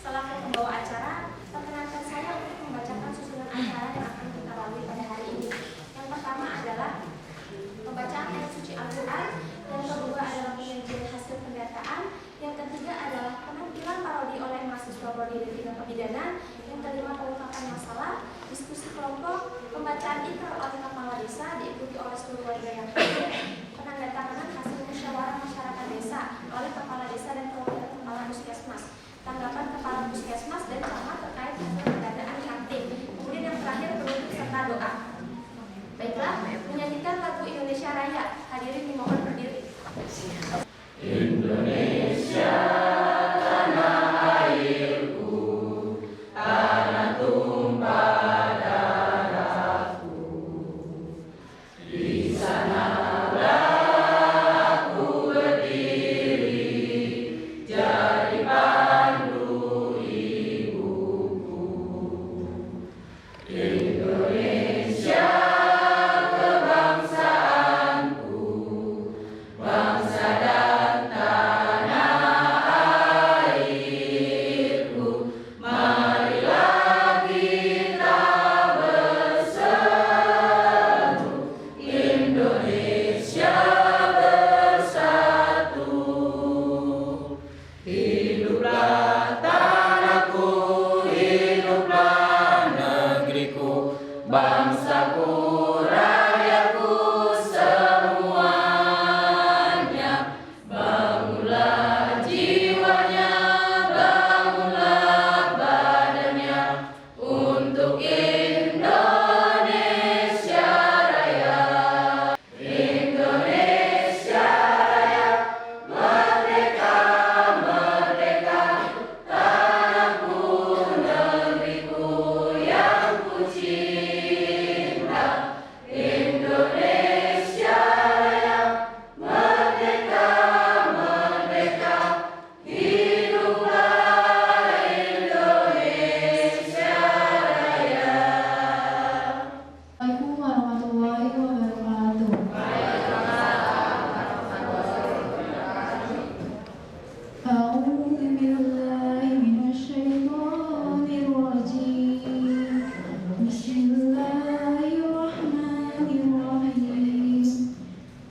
Selaku pembawa acara, perkenankan saya untuk membacakan susunan acara yang akan kita lalui pada hari ini. Yang pertama adalah pembacaan ayat suci Al-Quran, yang kedua adalah penyajian hasil pendataan, yang ketiga adalah penampilan parodi oleh mahasiswa prodi dan bidang kebidanan, yang kelima pengungkapan masalah, diskusi kelompok, pembacaan ikrar oleh kepala desa diikuti oleh seluruh warga yang hadir, penandatanganan hasil musyawarah masyarakat desa oleh kepala desa dan perwakilan kepala puskesmas, tanggapan kepala puskesmas dan camat terkait hasil pendataan kantin. Kemudian yang terakhir penutup serta doa. Baiklah, menyanyikan lagu Indonesia Raya. Hadirin dimohon berdiri. Indonesia, tanah airku, tanah tumpah darahku. Di sanalah aku berdiri, jadi pandu ibuku. Indonesia, kebangsaanku, bangsa dan tanah airku. Marilah kita bersatu, Indonesia bersatu. Hiduplah tanahku, hiduplah negeriku, bangsaku, rakyatku semuanya. Bangunlah jiwanya, bangunlah badannya untuk Indonesia Raya. Indonesia Raya, merdeka, merdeka, tanahku, negeriku yang ku cinta. Indonesia Raya, merdeka, merdeka, hiduplah Indonesia Raya. Assalamualaikum warahmatullahi wabarakatuh. A'udzu billahi minasyaitonir rajim. Bismillahirrahmanirrahim.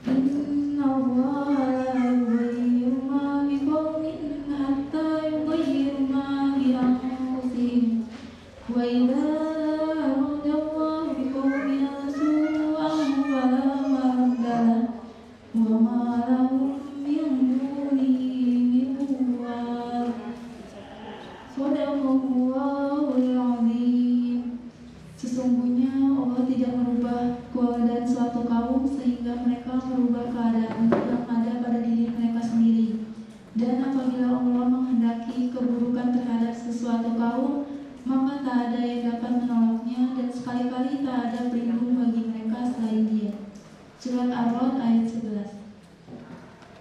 Innallaha la yughayyiru ma biqaumin hatta yughayyiru ma bi anfusihim. Wa idza aradallahu biqaumin su'an fala maradda lahu wa ma lahum min dunihi min wal. Shadaqallahul azim. Sesungguhnya Allah tidak merubah keadaan suatu kaum sehingga mereka merubah keadaan yang ada pada diri mereka sendiri. Dan apabila Allah menghendaki keburukan terhadap sesuatu kaum, maka tak ada yang dapat menolaknya dan sekali-kali tak ada pelindung bagi mereka selain Dia. Surat Ar-Ra'd ayat 11.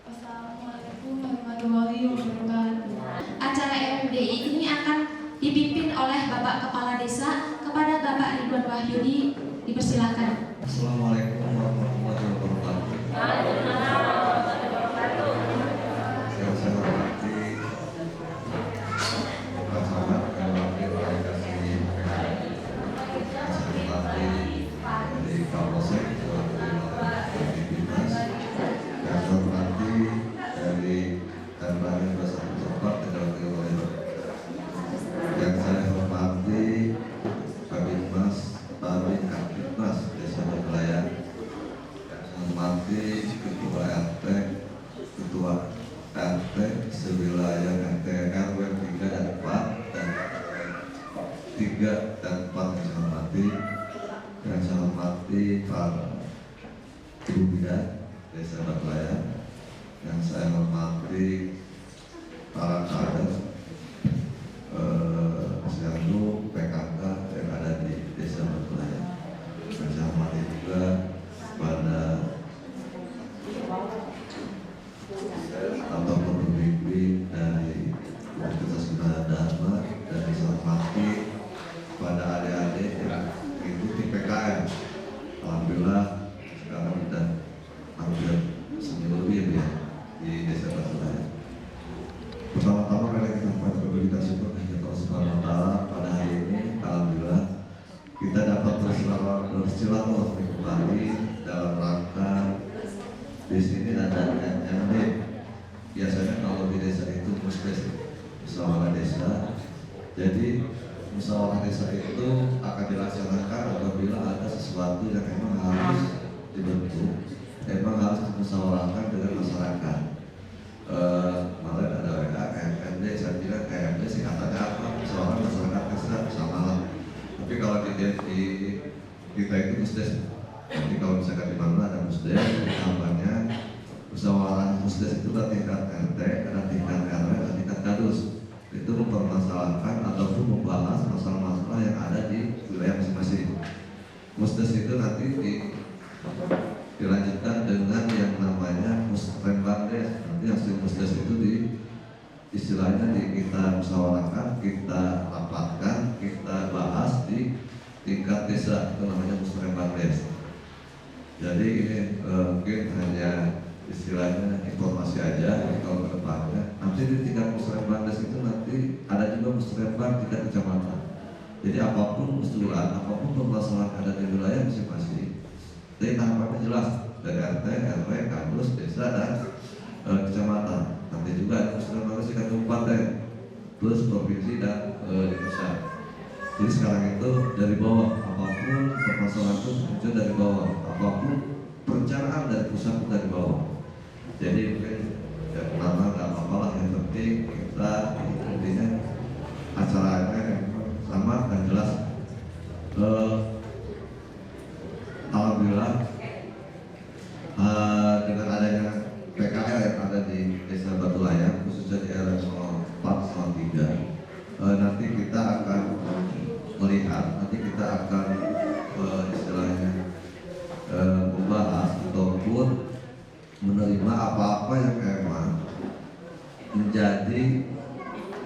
Assalamualaikum warahmatullahi wabarakatuh. Acara RMDI ini akan dipimpin oleh Bapak Kepala Desa. Kepada Bapak Ridwan Wahyudi dipersilakan. Assalamualaikum warahmatullahi wabarakatuh. Yang saya hormati Bapak yang wakil delegasi PKI, yang saya hormati dari Kapolsek, dari Dinas, yang saya hormati dari Tanbangan Bersatu Tempat dan Wakil Wali, yang saya hormati Kabinmas, Babin Kapitmas Desa Pelayan, yang saya hormati Ketua RT, Ketua RT sewilayah RT RW 3 dan 4 dan 3 dan 4 yang saya hormati para ibu bidan Desa Pelayan, saya hormati para kader Posyandu PKK yang ada di Desa Batulayan. Saya hormati juga pada atau pembimbing dari Universitas Gunadarma, dan saya hormati pada adik-adik yang mengikuti PKM. Alhamdulillah sekarang sudah hampir seminggu lebih ya di Desa Batulayan. Pertama-tama mari kita berterima kasih kepada Allah Subhanahu wa Ta'ala pada hari ini. Alhamdulillah kita dapat bersilaturahmi kembali dalam rangka di sini ada MD. Biasanya kalau di desa itu musyawarah desa. Jadi musyawarah desa itu akan dilaksanakan apabila ada sesuatu yang memang harus dibentuk, memang harus dimusyawarahkan dengan masyarakat. Kemarin ada WA KMD, saya bilang KMD singkatannya apa? Musyawarah masyarakat desa sama lah. Tapi kalau di kita itu musdes. Jadi kalau misalkan di mana ada musdes, namanya musyawarah musdes itu ada tingkat RT, ada tingkat RW, ada tingkat kadus. Itu mempermasalahkan ataupun membahas masalah-masalah yang ada di wilayah masing-masing. Musdes itu nanti dilanjutkan dengan yang namanya musrenbandes. Nanti hasil musdes itu istilahnya kita musyawarahkan, kita rapatkan, kita bahas di tingkat desa, itu namanya musrenbandes. Jadi ini mungkin hanya istilahnya informasi aja. Kalau ke depannya nanti di tingkat musrenbandes itu nanti ada juga musrenban tingkat kecamatan. Jadi apapun usulan, apapun permasalahan ada di wilayah masing-masing, jadi tahapannya jelas dari RT, RW, kadus, desa dan kecamatan. Nanti juga ada musrenbandes tingkat kabupaten, plus provinsi dan desa. Jadi sekarang itu dari bawah, apapun permasalahan itu muncul dari bawah, apapun perencanaan dari pusat dari bawah. Jadi mungkin ya pertama nggak apa-apa lah, yang penting kita intinya acaranya sama dan jelas. Alhamdulillah dengan adanya PKL yang ada di Desa Batulayan, khususnya di RW 0403, nanti kita akan melihat, nanti kita akan istilahnya membahas ataupun menerima apa-apa yang memang menjadi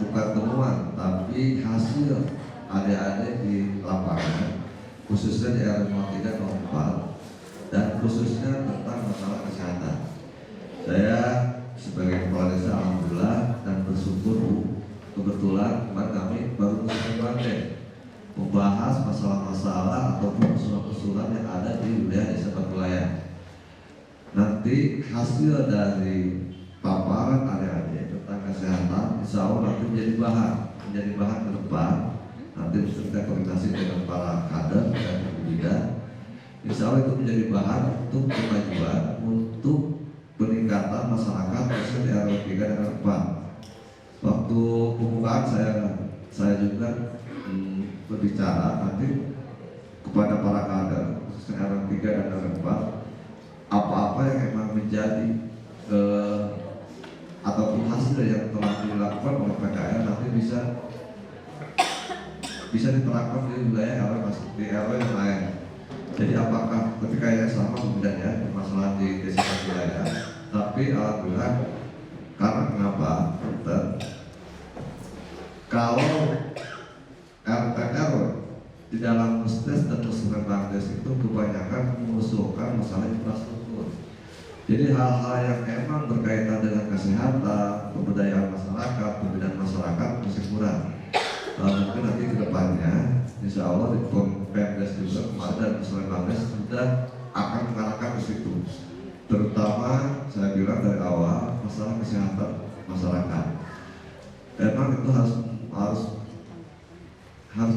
bukan temuan tapi hasil adik-adik di lapangan, khususnya di RW 0304 dan khususnya tentang masalah kesehatan. Saya sebagai kepala desa alhamdulillah dan bersyukur kebetulan kemarin kami baru selesai membahas masalah-masalah ataupun usulan-usulan yang ada di wilayah Desa Batulayan. Nanti hasil dari paparan adik-adik tentang kesehatan insya Allah nanti menjadi bahan ke depan. Nanti kita koordinasi dengan para kader dan pembina. Insya Allah itu menjadi bahan untuk kemajuan, untuk peningkatan masyarakat khususnya di RW 3 dan RW 4. Waktu pembukaan saya juga berbicara nanti kepada para kader khususnya RW 3 dan RW 4, apa-apa yang memang menjadi ataupun hasil yang telah dilakukan oleh PKL nanti bisa diterapkan di wilayah RW yang lain. Jadi apakah ketika yang sama kemudian permasalahan di Desa Batulayan, tapi alhamdulillah karena kenapa? Kalau RT/RW di dalam musdes dan musrenbandes itu kebanyakan mengusulkan masalah infrastruktur. Jadi hal-hal yang emang berkaitan dengan kesehatan, pemberdayaan masyarakat, pembinaan masyarakat masih kurang. Mungkin nanti ke depannya, insya Allah di Pemdes juga kemarin dan musrenbandes sudah akan mengarahkan ke situ. Terutama saya bilang dari awal masalah kesehatan masyarakat. Emang itu harus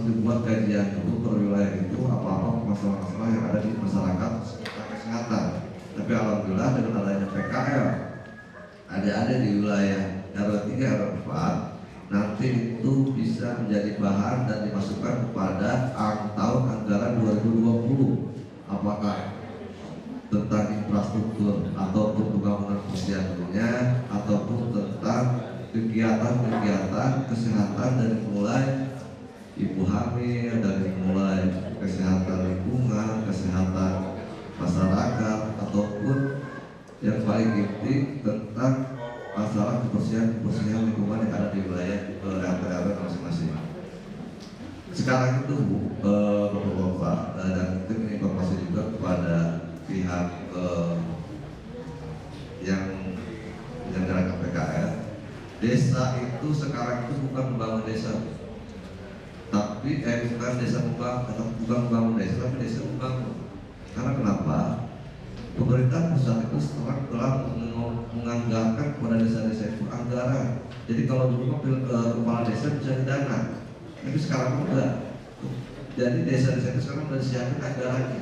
dibuat kajian dulu per wilayah itu apa-apa masalah-masalah yang ada di masyarakat tentang kesehatan. Tapi alhamdulillah dengan adanya PKL ada di wilayah RW 3 RW 4 nanti itu bisa menjadi bahan dan dimasukkan kepada tahun anggaran 2020, apakah tentang infrastruktur ataupun pembangunan posyandunya kegiatan-kegiatan kesehatan dari mulai ibu hamil, dari mulai kesehatan lingkungan, kesehatan masyarakat, ataupun yang paling inti tentang masalah kebersihan lingkungan yang ada di wilayah RT masing-masing. Sekarang itu Bapak-bapak dan tim informasi juga kepada pihak yang menyelenggarakan PKL, desa itu sekarang itu bukan membangun desa, tapi bukan desa bukan membangun desa, tapi desa membangun. Karena kenapa? Pemerintah pusat itu telah menganggarkan kepada desa-desa itu anggaran. Jadi kalau dulu kepala desa bisa dana, tapi sekarang enggak. Jadi desa-desa itu sekarang sudah disiapkan anggarannya.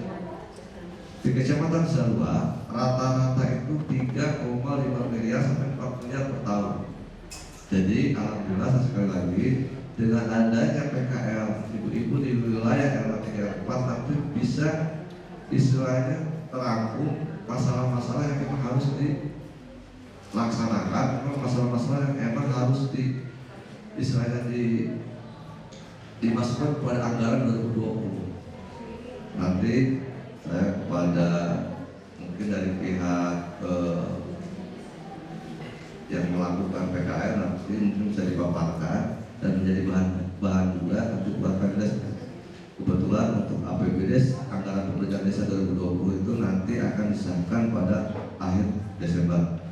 Di Kecamatan Salua rata-rata itu 3,5 miliar sampai 4 miliar per tahun. Jadi alhamdulillah sekali lagi dengan adanya PKL ibu-ibu di wilayah RT 4 nanti bisa istilahnya terangkum masalah-masalah yang memang harus dilaksanakan, masalah-masalah yang emang harus istilahnya dimasukkan kepada anggaran 2020. Nanti saya kepada mungkin dari pihak yang melakukan PKL nanti mungkin bisa dipaparkan dan menjadi bahan juga untuk buat PKL. Kebetulan untuk APBD anggaran pekerjaan desa 2020 itu nanti akan disahkan pada akhir Desember.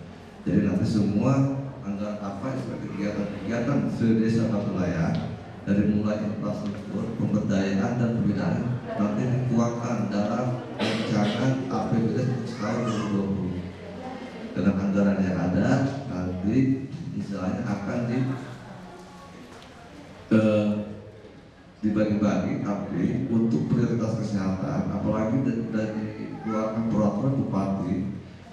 Jadi nanti semua anggaran apa seperti kegiatan-kegiatan desa Batulayan dari mulai infrastruktur, pemberdayaan dan pembinaan nanti dituangkan dalam rancangan APBD tahun 2020. Dengan anggaran yang ada nanti misalnya akan dibagi-bagi, tapi untuk prioritas kesehatan, apalagi dari keluarkan peraturan bupati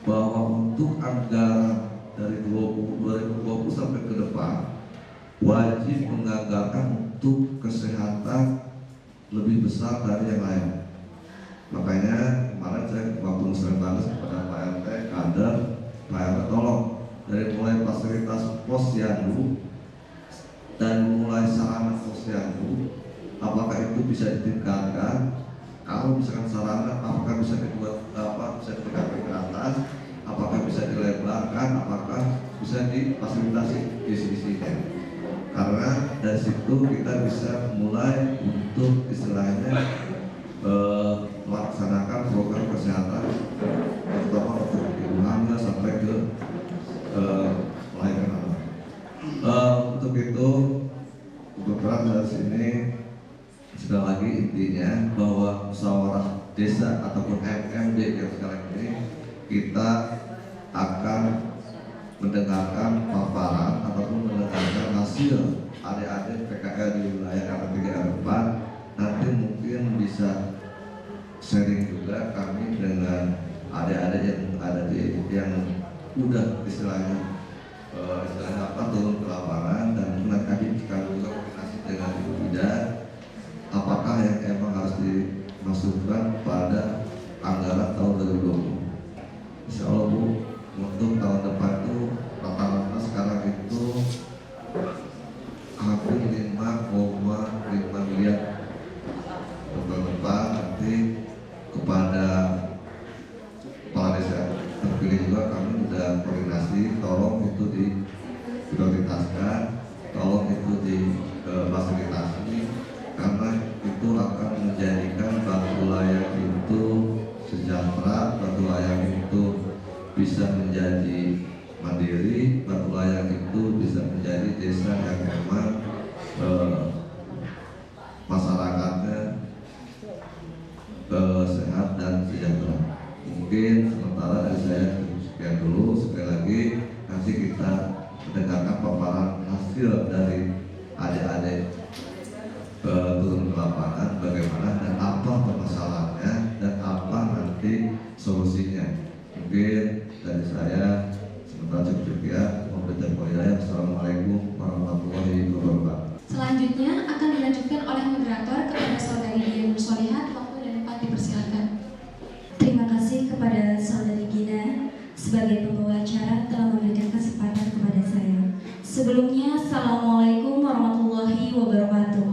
bahwa untuk anggaran dari 2020 sampai ke depan wajib menganggarkan untuk kesehatan lebih besar dari yang lain. Makanya kemarin saya waktu sering banget kepada Pak RT, kader, Pak RT tolong dari mulai fasilitas posyandu dan mulai sarana posyandu, apakah itu bisa ditingkatkan? Kalau misalkan sarana, apakah bisa dibuat bisa ditingkatkan ke atas? Apakah bisa dilebarkan? Apakah bisa difasilitasi isi-isinya? Karena dari situ kita bisa mulai untuk istilahnya melaksanakan program kesehatan, terutama untuk ibu hamil sampai ke melahirkan anak. Untuk itu kebetulan dari sini sekali lagi intinya bahwa musyawarah desa ataupun MMD yang sekarang ini kita akan mendengarkan paparan ataupun mendengarkan hasil adik-adik PKL di wilayah RT 4. Nanti mungkin bisa sharing juga kami dengan adik-adik yang ada yang udah istilahnya turun ke lapangan, dan nanti kami juga koordinasi dengan Ibu Bidan apakah yang emang harus dimasukkan pada anggaran tahun 2020. Insya Allah Bu, untuk tahun depan itu rata-rata sekarang itu hampir 5,5 miliar. Tahun depan nanti kepada kepala desa terpilih juga kami sudah koordinasi, tolong itu diprioritaskan, tolong itu difasilitasi, karena itu akan menjadikan Batulayan itu sejahtera, Batulayan itu bisa menjadi mandiri, Batulayan itu bisa menjadi desa yang memang masyarakatnya sehat dan sejahtera. Mungkin sementara dari saya sekian dulu. Sekali lagi nanti kita mendengarkan paparan hasil dari adik-adik turun ke lapangan bagaimana dan apa permasalahannya dan apa nanti solusinya. Mungkin dari saya sementara cukup ya. Assalamualaikum warahmatullahi wabarakatuh. Selanjutnya akan dilanjutkan oleh moderator kepada Saudari Gina Nursolihat. Waktu dan tempat dipersilakan. Terima kasih kepada Saudari Gina sebagai pembawa acara telah memberikan kesempatan kepada saya. Sebelumnya, Assalamualaikum warahmatullahi wabarakatuh.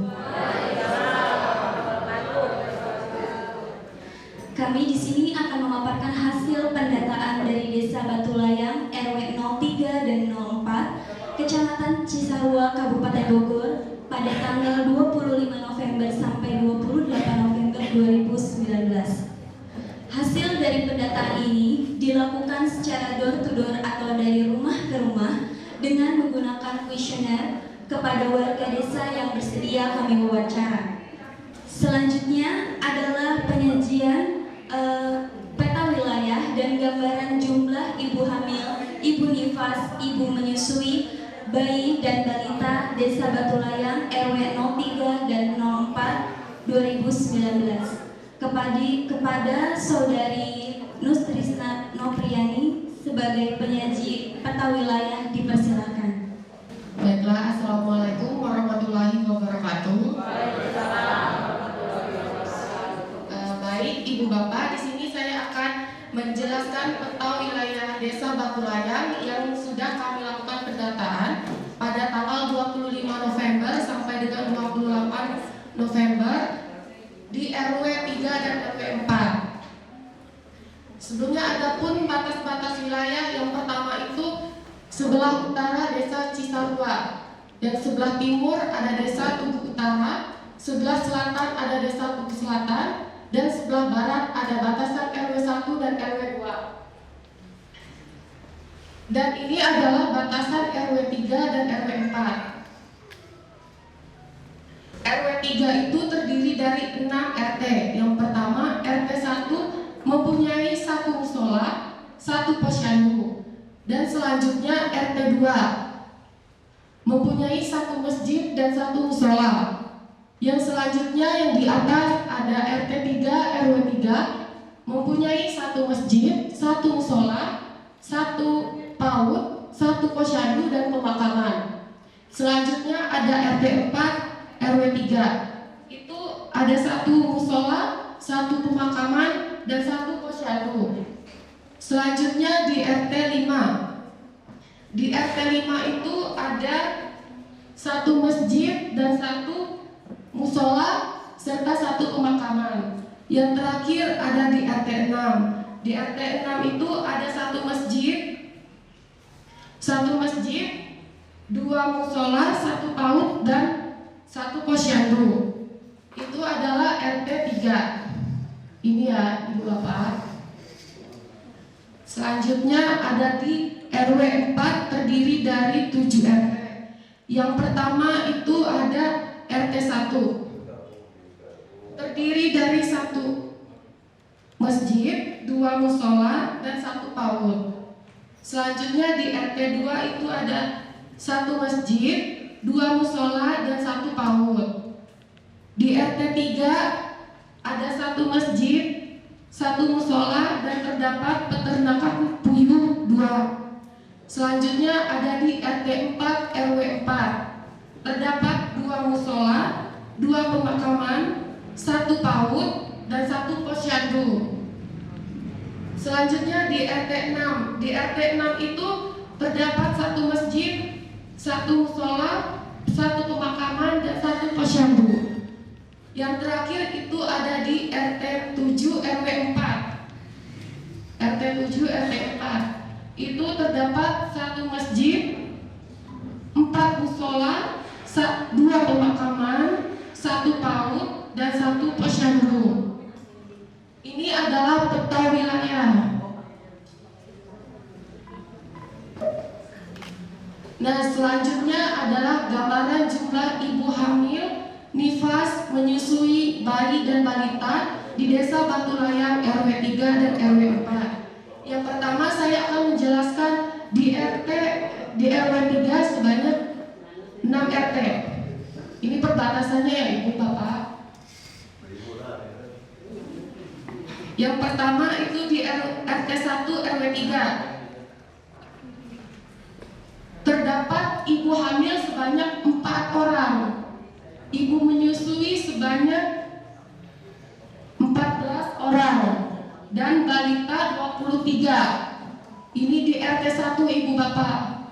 Kami di sini akan memaparkan hasil pendataan dari Desa Batulayang RW 03 dan 04, Kecamatan Cisarua, Kabupaten Bogor pada tanggal 25 November sampai 28 November 2019. Hasil dari pendataan ini dilakukan secara door to door atau dari rumah ke rumah dengan menggunakan kuesioner kepada warga desa yang bersedia kami wawancara. Selanjutnya adalah penyajian peta wilayah dan gambaran jumlah ibu hamil, ibu nifas, ibu menyusui, bayi dan balita Desa Batulayang RW 03 dan 04 2019 kepada Saudari Nustrisna Nopriani sebagai penyaji peta wilayah, dipersilakan. Baiklah, Assalamualaikum warahmatullahi wabarakatuh. Baik, Ibu Bapak, di sini saya akan menjelaskan peta wilayah Desa Batulayang yang sudah kami lakukan pendataan pada tanggal 25 November sampai dengan 28 November di RW 3 dan RW 4. Sebelumnya ada pun batas-batas wilayah. Yang pertama itu sebelah utara Desa Cisarua, dan sebelah timur ada Desa Tugu Utara, sebelah selatan ada Desa Tugu Selatan, dan sebelah barat ada batasan RW 1 dan RW 2. Dan ini adalah batasan RW 3 dan RW 4. RW 3 itu terdiri dari 6 RT. Yang pertama, RT 1 mempunyai 1 musola, 1 posyandu. Dan selanjutnya RT 2 mempunyai 1 masjid dan 1 musola. Yang selanjutnya yang di atas ada RT 3 RW 3 mempunyai 1 masjid, 1 musola, 1 PAUD, 1 posyandu dan pemakaman. Selanjutnya ada RT 4 RW 3. Itu ada 1 musola, 1 pemakaman dan 1 posyandu. Selanjutnya di RT 5. Di RT 5 itu ada 1 masjid dan 1 musola serta 1 pemakaman. Yang terakhir ada di RT 6. Di RT 6 itu ada 1 masjid, 2 musola, 1 PAUD dan 1 posyandu. Itu adalah RT 3. Ini ya, Ibu Bapak. Selanjutnya ada di RW 4 terdiri dari 7 RT. Yang pertama itu ada RT 1 terdiri dari 1 masjid, 2 musola dan 1 PAUD. Selanjutnya di RT 2 itu ada 1 masjid, 2 musola dan 1 PAUD. Di RT 3 ada 1 masjid, 1 musola dan terdapat peternakan puyuh 2. Selanjutnya ada di RT 4 RW 4 terdapat 2 musola, 2 pemakaman, 1 PAUD dan 1 posyandu. Selanjutnya di RT 6. Di RT 6 itu terdapat 1 masjid, 1 musola, 1 pemakaman dan 1 posyandu. Yang terakhir itu ada di RT 7 RW 4. RT 7 RW 4 itu terdapat 1 masjid, 4 musola, 2 pemakaman, 1 PAUD dan 1 posyandu. Ini adalah peta wilayah. Nah, selanjutnya adalah gambaran jumlah ibu hamil, nifas, menyusui, bayi dan balita di Desa Batulayang RW 3 dan RW 4. Yang pertama saya akan menjelaskan di RW 3 sebanyak 6 RT. Ini perbatasannya ya Ibu Bapak. Yang pertama itu di RT 1 RW 3 terdapat ibu hamil sebanyak 4 orang, ibu menyusui sebanyak 14 orang, dan balita 23. Ini di RT 1 Ibu Bapak.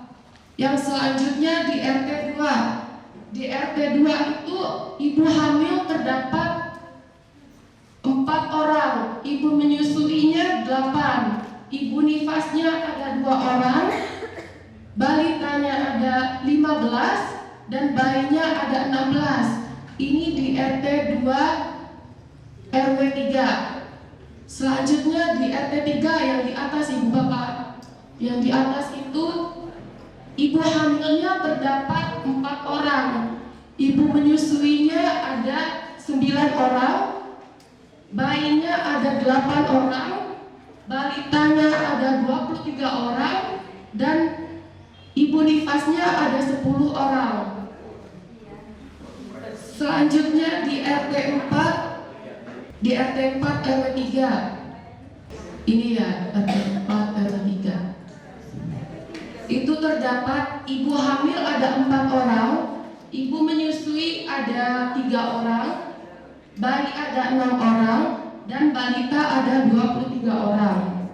Yang selanjutnya di RT 2. Di RT 2 itu ibu hamil terdapat 4 orang, ibu menyusuinya 8, ibu nifasnya ada 2 orang, balitanya ada 15, dan bayinya ada 16. Ini di RT 2 RW 3. Selanjutnya di RT 3 yang di atas ibu bapak. Yang di atas itu ibu hamilnya terdapat 4 orang, ibu menyusuinya ada 9 orang, bayinya ada 8 orang, balitanya ada 23 orang, dan ibu nifasnya ada 10 orang. Selanjutnya di RT 4, di RT 4 RW 3. Ini ya RT 4 RW 3. Itu terdapat ibu hamil ada 4 orang, ibu menyusui ada 3 orang, bayi ada 6 orang, dan balita ada 23 orang.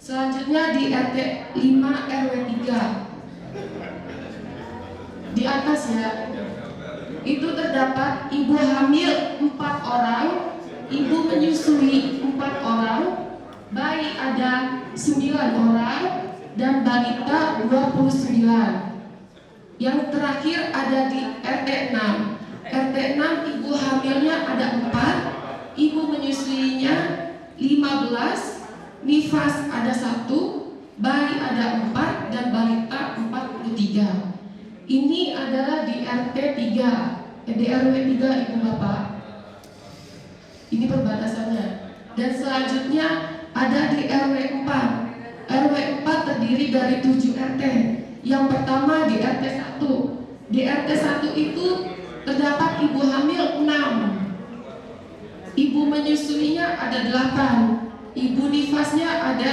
Selanjutnya di RT 5 RW 3. Di atas ya. Itu terdapat ibu hamil 4 orang, ibu menyusui 4 orang, bayi ada 9 orang, dan balita 29. Yang terakhir ada di RT 6. RT 6 ibu hamilnya ada 4, ibu menyusuinya 15, nifas ada 1, bayi ada 4, dan balita 43. Ini adalah di RT 3, di RW 3 ibu bapak. Ini perbatasannya. Dan selanjutnya ada di RW 4. RW 4 terdiri dari 7 RT. Yang pertama di RT 1. Di RT 1 itu terdapat ibu hamil 6. Ibu menyusuinya ada 8. Ibu nifasnya ada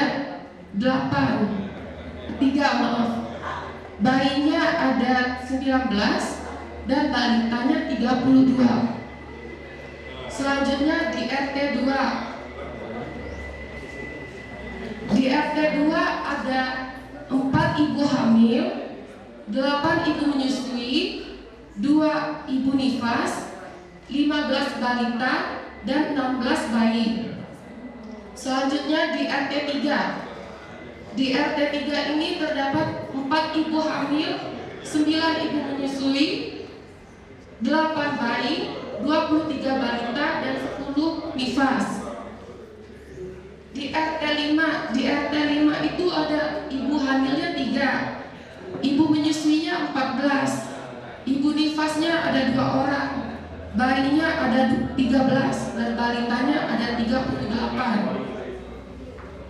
3 maaf. Bayinya ada 19 dan balitanya 32. Selanjutnya di RT 2. Di RT 2 ada 4 ibu hamil, 8 ibu menyusui, 2 ibu nifas, 15 balita, dan 16 bayi. Selanjutnya di RT 3. Di RT 3 ini terdapat 4 ibu hamil, 9 ibu menyusui, 8 bayi, 23 balita, dan 10 nifas. Di RT 5, di RT 5 itu ada ibu hamilnya 3, ibu menyusuinya 14, ibu nifasnya ada 2 orang, bayinya ada 13, dan balitanya ada 38.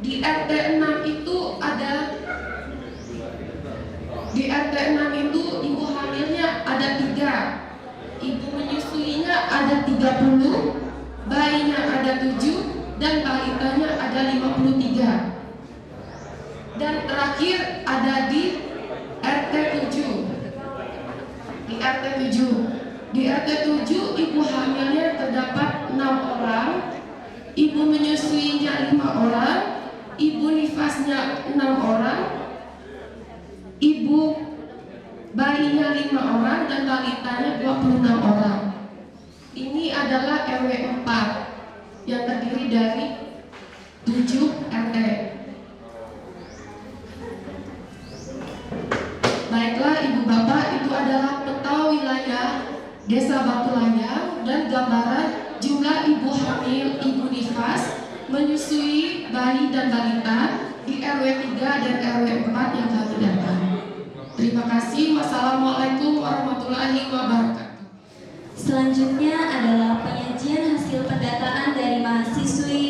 Di RT 6 itu ada, di RT 6 itu ibu hamilnya ada 3, ibu menyusuinya ada 30, bayinya ada 7, dan balitanya ada 53. Dan terakhir ada di RT 7. Di RT 7. Di RT 7 ibu hamilnya terdapat 6 orang, ibu menyusuinya 5 orang, ibu nifasnya 6 orang, ibu bayinya 5 orang, dan balitanya 26 orang. Ini adalah RW 4 yang terdiri dari 7 RT. Baiklah ibu bapak, itu adalah peta wilayah Desa Batulayang dan gambaran jumlah ibu hamil, ibu nifas, menyusui bayi dan balita di RW 3 dan RW 4 yang kami data. Terima kasih. Wassalamualaikum warahmatullahi wabarakatuh. Selanjutnya adalah penyajian hasil pendataan dari mahasiswi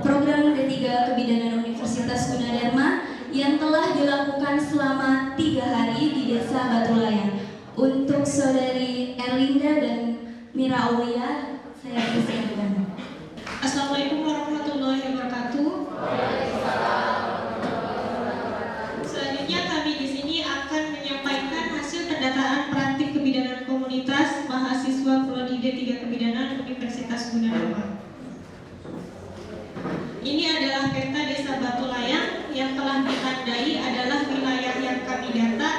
program D3 Kebidanan Universitas Gunadarma yang telah dilakukan selama 3 hari di Desa Batulayang. Untuk saudari Erlinda dan Mira Aulia, saya persilakan. Assalamualaikum warahmatullahi wabarakatuh. Selanjutnya kami di sini akan menyampaikan hasil pendataan praktik kebidanan komunitas mahasiswa Prodi D3 Kebidanan Universitas Gunadarma. Ini adalah peta Desa Batulayang yang telah ditandai adalah wilayah yang kami data,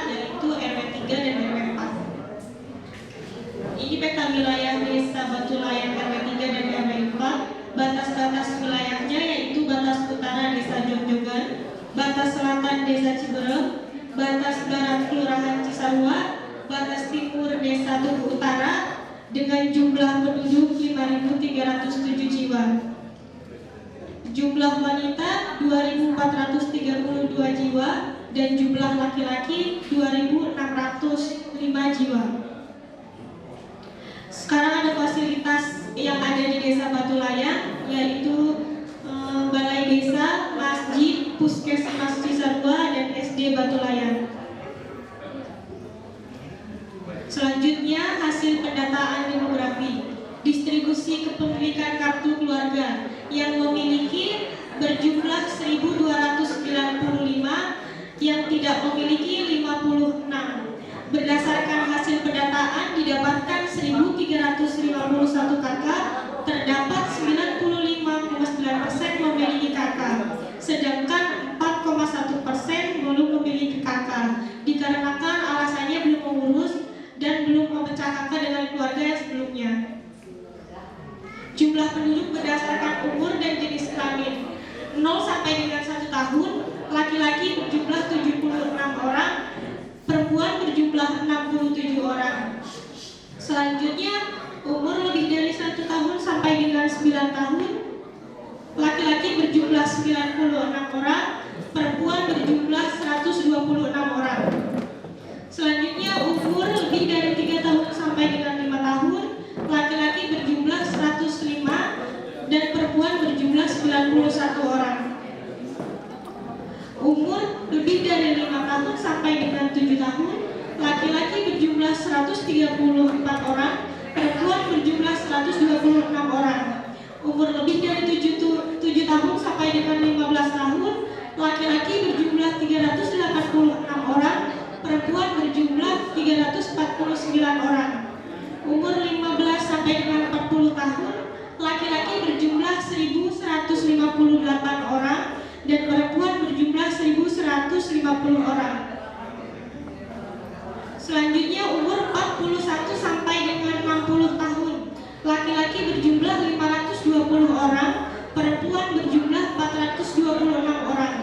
batas barat Kelurahan Cisarua, batas timur Desa Tugu Utara, dengan jumlah penduduk 5.307 jiwa. Jumlah wanita 2.432 jiwa dan jumlah laki-laki 2.605 jiwa. Sekarang ada fasilitas yang ada di Desa Batulayang, yaitu Balai Desa, Masjid, Puskesmas Cisarua, dan SD Batulayang. Selanjutnya, hasil pendataan demografi. Distribusi kepemilikan kartu keluarga yang memiliki berjumlah 1.295, yang tidak memiliki 56. Berdasarkan hasil pendataan didapatkan 1.351 kakak, terdapat 95,9% memiliki kakak, sedangkan 4,1% belum memiliki kakak, dikarenakan alasannya belum mengurus dan belum memecah kakak dengan keluarga yang sebelumnya. Jumlah penduduk berdasarkan umur dan jenis kelamin. 0 sampai dengan 1 tahun, laki-laki berjumlah 76 orang, perempuan berjumlah 67 orang. Selanjutnya, umur lebih dari 1 tahun sampai dengan 9 tahun, laki-laki berjumlah 96 orang, perempuan berjumlah 126 orang. Selanjutnya, umur lebih dari 3 tahun sampai dengan 5 tahun, laki-laki berjumlah 105 dan perempuan berjumlah 91 orang. Umur lebih dari 5 tahun sampai dengan 7 tahun, laki-laki berjumlah 134 orang, perempuan berjumlah 126 orang. Umur lebih dari 7 tahun sampai dengan 15 tahun, laki-laki berjumlah 386 orang, perempuan berjumlah 349 orang. Umur 15 sampai dengan 40 tahun, laki-laki berjumlah 1.158 orang dan perempuan berjumlah 1.150 orang. Selanjutnya, umur 41 sampai dengan 60 tahun, laki-laki berjumlah 520 orang, perempuan berjumlah 426 orang.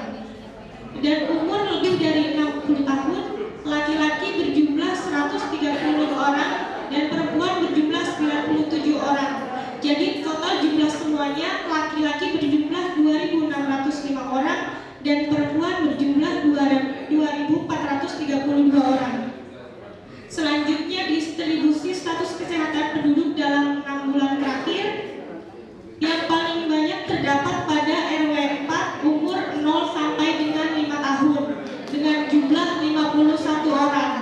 Dan umur lebih dari 60 tahun, laki-laki berjumlah 130 orang dan perempuan berjumlah 97 orang. Jadi total jumlah semuanya, laki-laki berjumlah 2.605 orang dan perempuan berjumlah 2.432 orang. Selanjutnya, distribusi status kesehatan penduduk dalam 6 bulan terakhir. Yang paling banyak terdapat pada RW 4 umur 0 sampai dengan 5 tahun dengan jumlah 51 orang.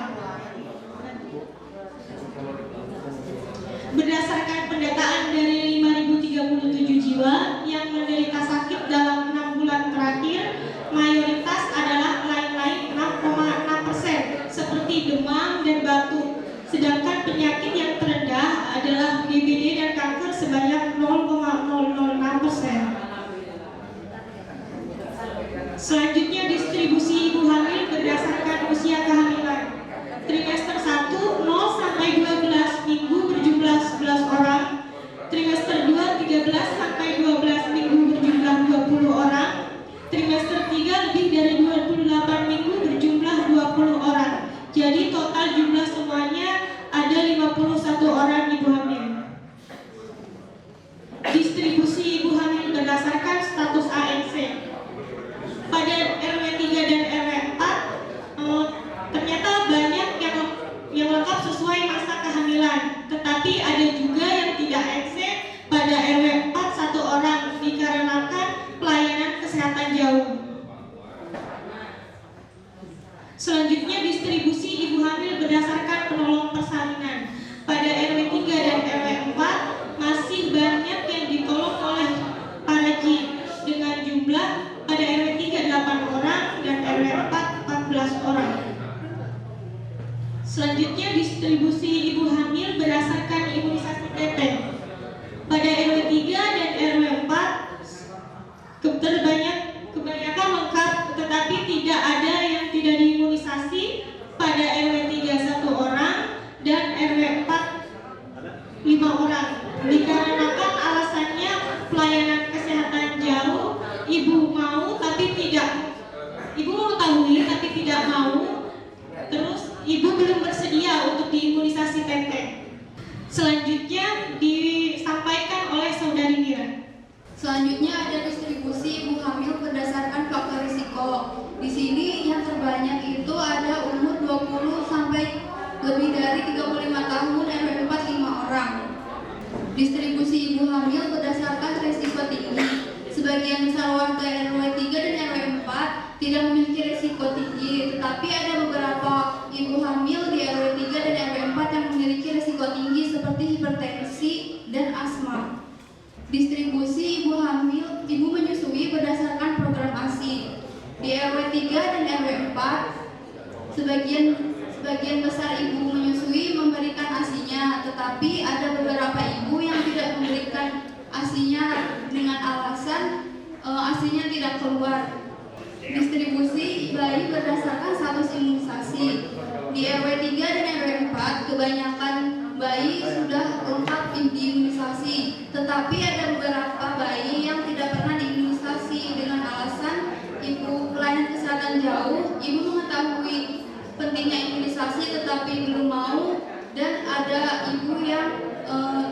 Berdasarkan pendataan dari 5.037 jiwa yang menderita sakit dalam 6 bulan terakhir, mayoritas adalah lain-lain 6,6%, seperti demam dan batuk. Sedangkan penyakit yang terendah adalah DBD dan kanker sebanyak 0,006%. Selanjutnya, distribusi ibu hamil berdasarkan usia kehamilan. Trimester 1 0 sampai 12 minggu berjumlah 11 orang. Trimester 2 13 sampai 12 minggu berjumlah 20 orang. Trimester 3 lebih dari 28 minggu berjumlah 20 orang. Jadi total jumlah semuanya ada 51 orang ibu hamil. Distribusi ibu hamil berdasarkan status ANC. Pada RW 3 dan RW 4 ternyata banyak yang lengkap sesuai masa kehamilan, tetapi ada juga yang tidak ANC. Pada RW 4 1 orang dikarenakan pelayanan kesehatan jauh. Selanjutnya, distribusi ibu hamil berdasarkan penolong persalinan. Pada RW 3 dan RW 4 masih banyak yang ditolong oleh para jin dengan jumlah pada RW 3 8 orang dan RW 4 14 orang. Selanjutnya, distribusi ibu hamil berdasarkan imunisasi TB. Pada RW 3 dan RW 4 kebanyakan lengkap, tetapi tidak ada yang tidak diimunisasi. Pada RW 3 1 orang dan RW 4 5 orang. Dikarenakan alasannya pelayanan kesehatan jauh, ibu mengetahui tapi tidak mau Selanjutnya ada distribusi ibu hamil berdasarkan faktor risiko. Di sini yang terbanyak itu ada umur 20 sampai lebih dari 35 tahun RW 4 5 orang. Distribusi ibu hamil berdasarkan risiko tinggi. Sebagian besar warga RW 3 dan RW 4 tidak memiliki risiko tinggi, tetapi ada beberapa ibu hamil di RW 3 dan RW 4 yang memiliki risiko tinggi seperti hipertensi dan asma. Distribusi ibu hamil, ibu menyusui berdasarkan program ASI. Di RW 3 dan RW 4, sebagian besar ibu menyusui memberikan ASI-nya, tetapi ada beberapa ibu yang tidak memberikan ASI-nya dengan alasan ASI-nya tidak keluar. Distribusi bayi berdasarkan status imunisasi. Di RW 3 dan RW 4, kebanyakan bayi sudah lengkap diimunisasi, tetapi ada beberapa bayi yang tidak pernah diimunisasi dengan alasan ibu pelayanan kesehatan jauh, ibu mengetahui pentingnya imunisasi tetapi belum mau, dan ada ibu yang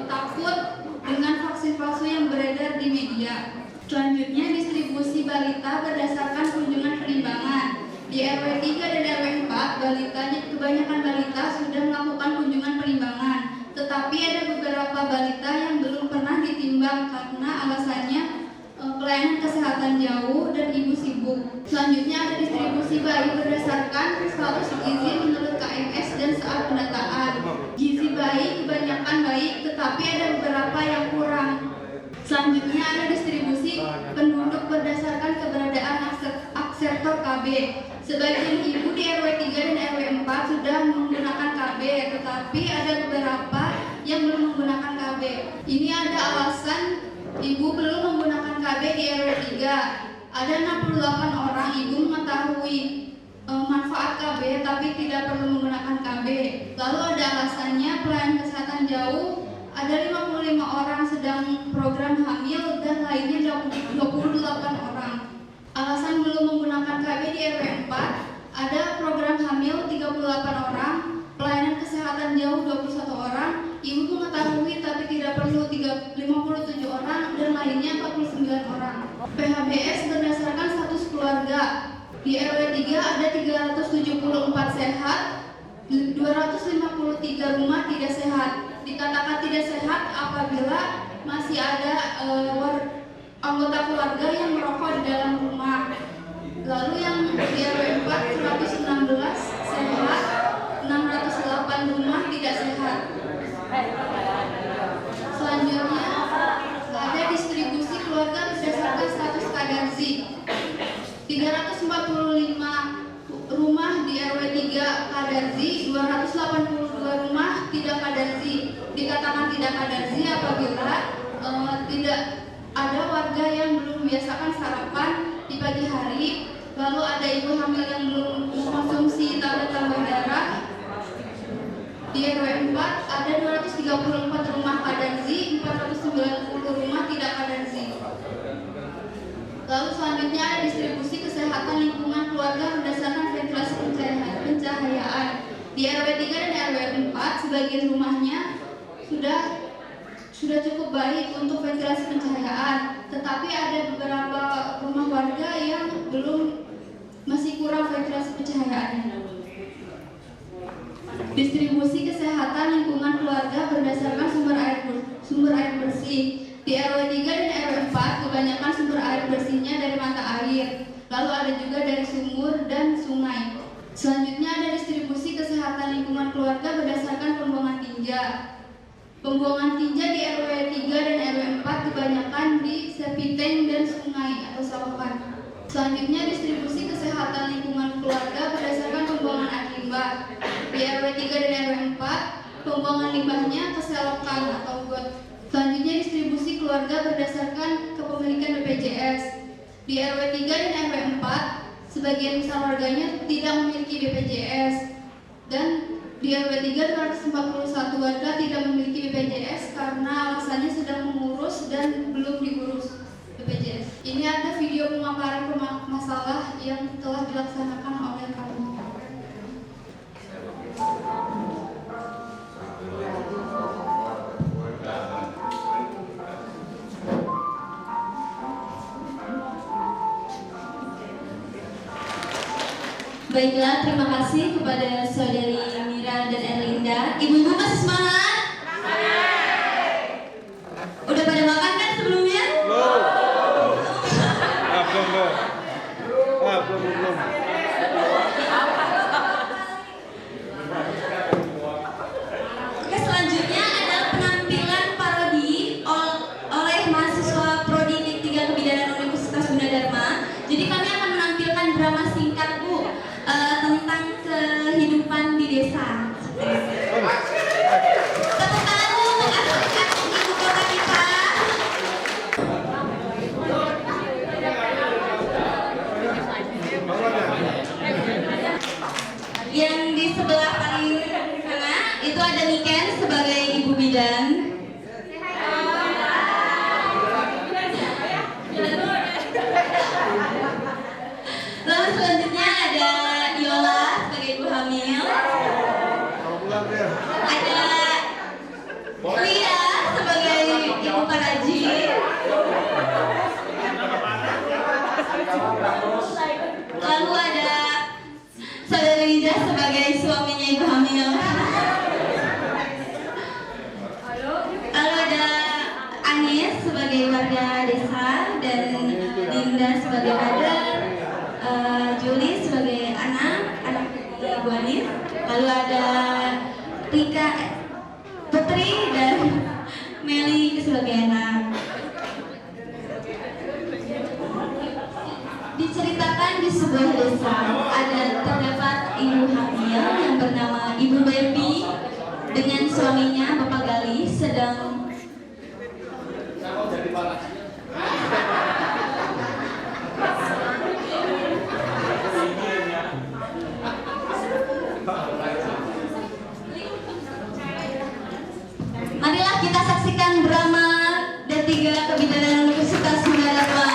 takut dengan vaksin palsu yang beredar di media. Selanjutnya distribusi balita berdasarkan kunjungan perimbangan. Di RW 3 dan RW 4, kebanyakan balita sudah melakukan kunjungan perimbangan, tetapi ada beberapa balita yang belum pernah ditimbang karena alasannya pelayanan kesehatan jauh dan ibu sibuk. Selanjutnya ada distribusi bayi berdasarkan status gizi menurut KMS dan saat pendataan. Gizi bayi kebanyakan baik, tetapi ada beberapa yang kurang. Selanjutnya ada distribusi penduduk berdasarkan keberadaan akseptor KB. Sebagian ibu di RW 3 dan RW 4 sudah menggunakan KB, tetapi ada beberapa yang belum menggunakan KB. Ini ada alasan ibu belum menggunakan KB di RW 3. Ada 68 orang ibu mengetahui manfaat KB tapi tidak perlu menggunakan KB. Lalu ada alasannya pelayanan kesehatan jauh, ada 55 orang sedang program hamil dan lainnya 28 orang. Alasan belum menggunakan KB di RW 4, ada program hamil 38 orang, pelayanan kesehatan jauh 21 orang, ibu mengetahui tapi tidak perlu 57 orang, dan lainnya 49 orang. PHBS berdasarkan status keluarga. Di RW 3 ada 374 sehat, 253 rumah tidak sehat. Dikatakan tidak sehat apabila masih ada anggota keluarga yang merokok di dalam rumah. Lalu yang di RW 4 116 sehat, 608 rumah tidak sehat. Selanjutnya ada distribusi keluarga berdasarkan status kadarzi. 345 rumah di RW 3 kadarzi, 282 rumah tidak kadarzi. Dikatakan tidak kadarzi apabila tidak ada warga yang belum membiasakan sarapan di pagi hari, lalu ada ibu hamil yang belum mengkonsumsi tablet tambah darah. Di RW 4 ada 234 rumah kadarzi, 490 rumah tidak kadarzi. Lalu selanjutnya ada distribusi kesehatan lingkungan keluarga berdasarkan ventilasi pencahayaan. Di RW 3 dan RW 4 sebagian rumahnya sudah cukup baik untuk ventilasi pencahayaan, tetapi ada beberapa rumah warga yang masih kurang ventilasi pencahayaannya. Distribusi kesehatan lingkungan keluarga berdasarkan sumber air bersih. Di RW 3 dan RW 4 kebanyakan sumber air bersihnya dari mata air, lalu ada juga dari sumur dan sungai. Selanjutnya ada distribusi kesehatan lingkungan keluarga berdasarkan pembuangan tinja. Pembuangan tinja di RW 3 dan RW 4 kebanyakan di septic tank dan sungai atau selokan. Selanjutnya distribusi kesehatan lingkungan keluarga berdasarkan pembuangan air limbah. Di RW 3 dan RW 4 pembuangan limbahnya ke selokan atau got. Selanjutnya distribusi keluarga berdasarkan kepemilikan BPJS. Di RW 3 dan RW 4 sebagian besar warganya tidak memiliki BPJS, dan di RW 3 241 warga tidak memiliki BPJS karena alasannya sedang mengurus dan belum diurus BPJS. Ini ada video pemaparan masalah yang telah dilaksanakan oleh kami. Baiklah, terima kasih kepada saudari Mira dan Erlinda. Ibu-ibu masih semangat? Udah pada makan kan sebelumnya? Belum. Oke, selanjutnya adalah penampilan parodi oleh mahasiswa Prodi D3 Kebidanan Universitas Gunadarma. Jadi kami akan menampilkan drama singkat, Bu, tentang kehidupan di desa. Tepuk tangan untuk arsitek ibu kota kita. Yang di sebelah paling sana itu ada Niken sebagai ibu bidan. Lalu selanjutnya ada Yola sebagai ibu hamil. Ada Lia sebagai ibu paraji. Lalu ada saudara Liza sebagai suaminya ibu hamil. Lalu ada Anis sebagai warga desa dan Linda sebagai kader. Juli sebagai anak ibu Anis. Lalu ada Rika Putri dan Meli sebagai anak. Diceritakan di sebuah desa terdapat ibu hamil yang bernama Ibu Baby dengan suaminya Bapak Gali sedang marilah kita saksikan drama D3 Kebidanan Universitas Gunadarma.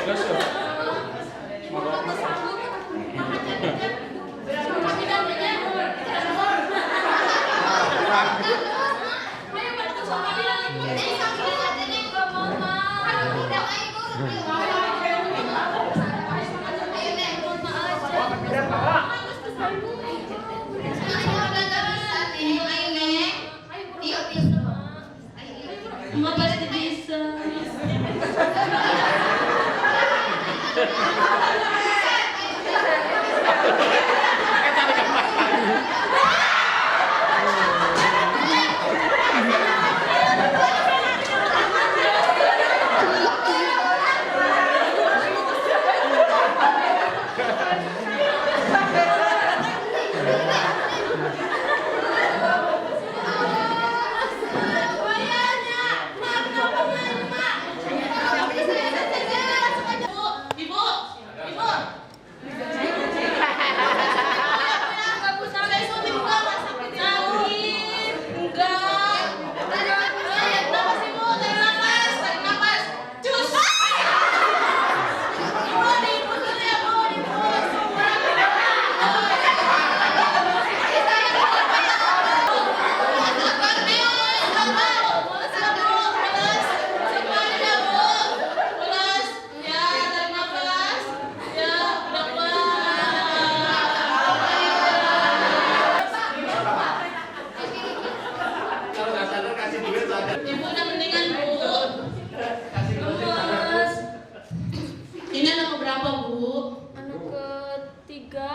Mama pasti bisa. Ibu udah mendingan, Bu. Lemes. Ini anak berapa, Bu? Anak ketiga.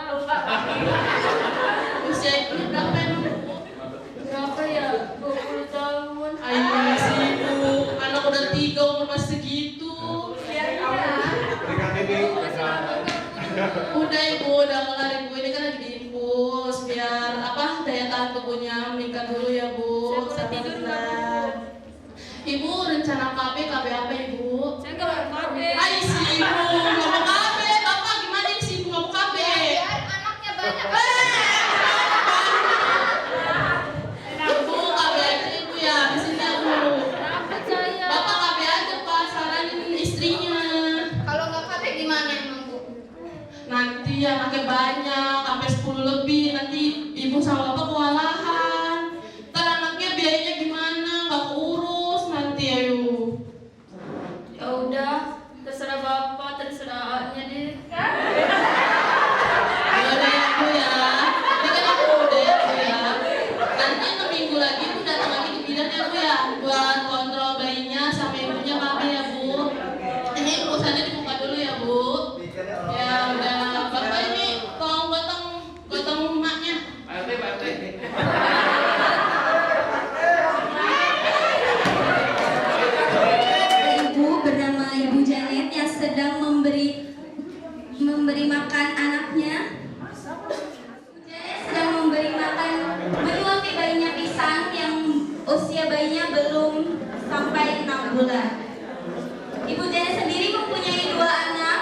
Usia ibu berapa emang, Bu? Berapa ya? 20 tahun. Ayo sih, Bu. Anak udah 3 umur masih segitu. Udah Ibu, udah kelar Ibu. Ini kan lagi diinfus biar apa daya tahan tubuhnya meningkat dulu ya, Bu. Saya udah tidur, Sabar. Ibu rencana KB apa Ibu? Saya nggak mau KB. Ayo sih Ibu, nggak mau KB. Bapak gimana sih Ibu nggak mau KB? Anaknya banyak. Ibu KB aja Ibu ya, di sini Ibu. Takut saya. Bapak KB aja Pak, saranin istrinya. Kalau nggak KB gimana emang, Bu? Nanti anaknya banyak, sampai 10 lebih. Nanti Ibu sama Bapak kewalahan. Ntar anaknya biayanya gimana? Nggak keurus nanti ayo. Ya udah, terserah Bapak, terserah A-nya deh. Udah ya Bu ya. Ini kan aku udah ya Bu ya. Nanti 6 minggu lagi Bu datang lagi ke bidan ya Bu ya. Buat kontrol bayinya sama ibunya kami ya Bu. Ini urusannya dibuka dulu ya Bu. Ya udah. Bapak ini tolong gotong emaknya. Ibu bernama Ibu Janet yang sedang memberi makan anaknya. Janet sedang memberi makan menyuapi bayinya pisang yang usia bayinya belum sampai 6 bulan. Ibu Janet sendiri mempunyai 2 anak.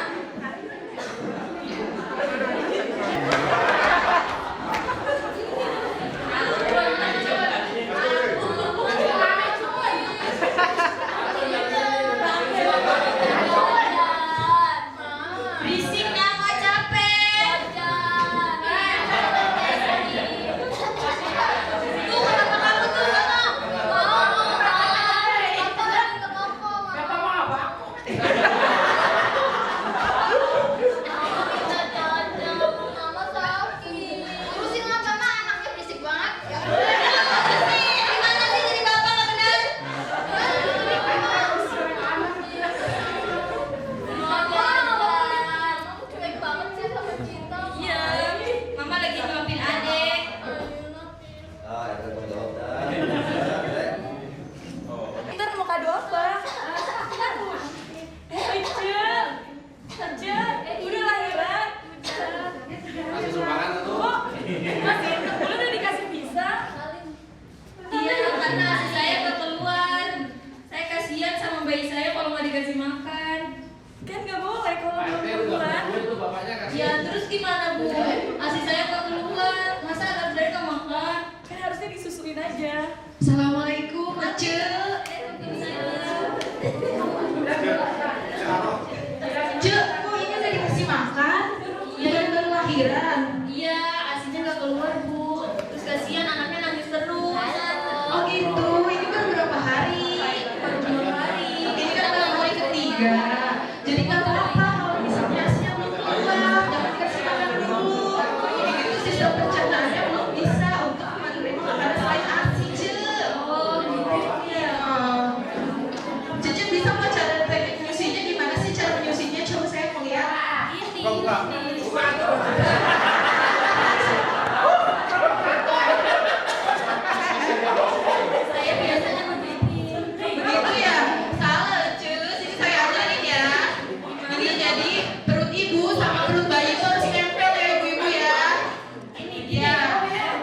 Berisik dah, Kak, capek. Tuh, kenapa kamu tuh, sana? Urusin apa, Mak? Anaknya berisik banget. Gimana sih jadi bapak nggak benar? Kamu cuek banget sih sama Cinta. Iya, mama lagi nyuapin adek. Ntar mau kado apa? Aja, udah lahiran. Masih sumbangan tuh. Masih 6 bulan udah dikasih visa. Iya, karena asi saya kekeluar. Saya kasihan sama bayi saya kalau nggak dikasih makan. Kan nggak boleh kalau Pak RT belum udah bulan. nungguin tuh bapaknya kasih. Ya terus gimana Bu? Asi saya kekeluar. Masa anak dari nggak makan? Kan harusnya disusuin aja. Assalamualaikum, Aceh. Ce, lahiran. Iya, asinya nggak keluar Bu. Terus kasihan anaknya nangis terus. Oh gitu, ini baru berapa hari? Baru 2 hari. Ini kan baru hari ketiga. Jadi nggak apa-apa kalau misalnya asinya belum keluar, jangan dikasih makan dulu. Itu sistem pencernaannya belum bisa untuk menerima makanan selain asi, Ce. Oh, gitu ya. Cece bisa mau cara teknik menyusuinya gimana sih cara menyusuinya? Coba saya mau lihat. Ini. Buka. Saya biasanya begini. Begitu ya? Salah, cus. Ini saya ajarin ya. Ini jadi perut ibu sama perut bayi itu harus nempel ya ibu-ibu ya. Ini Ya.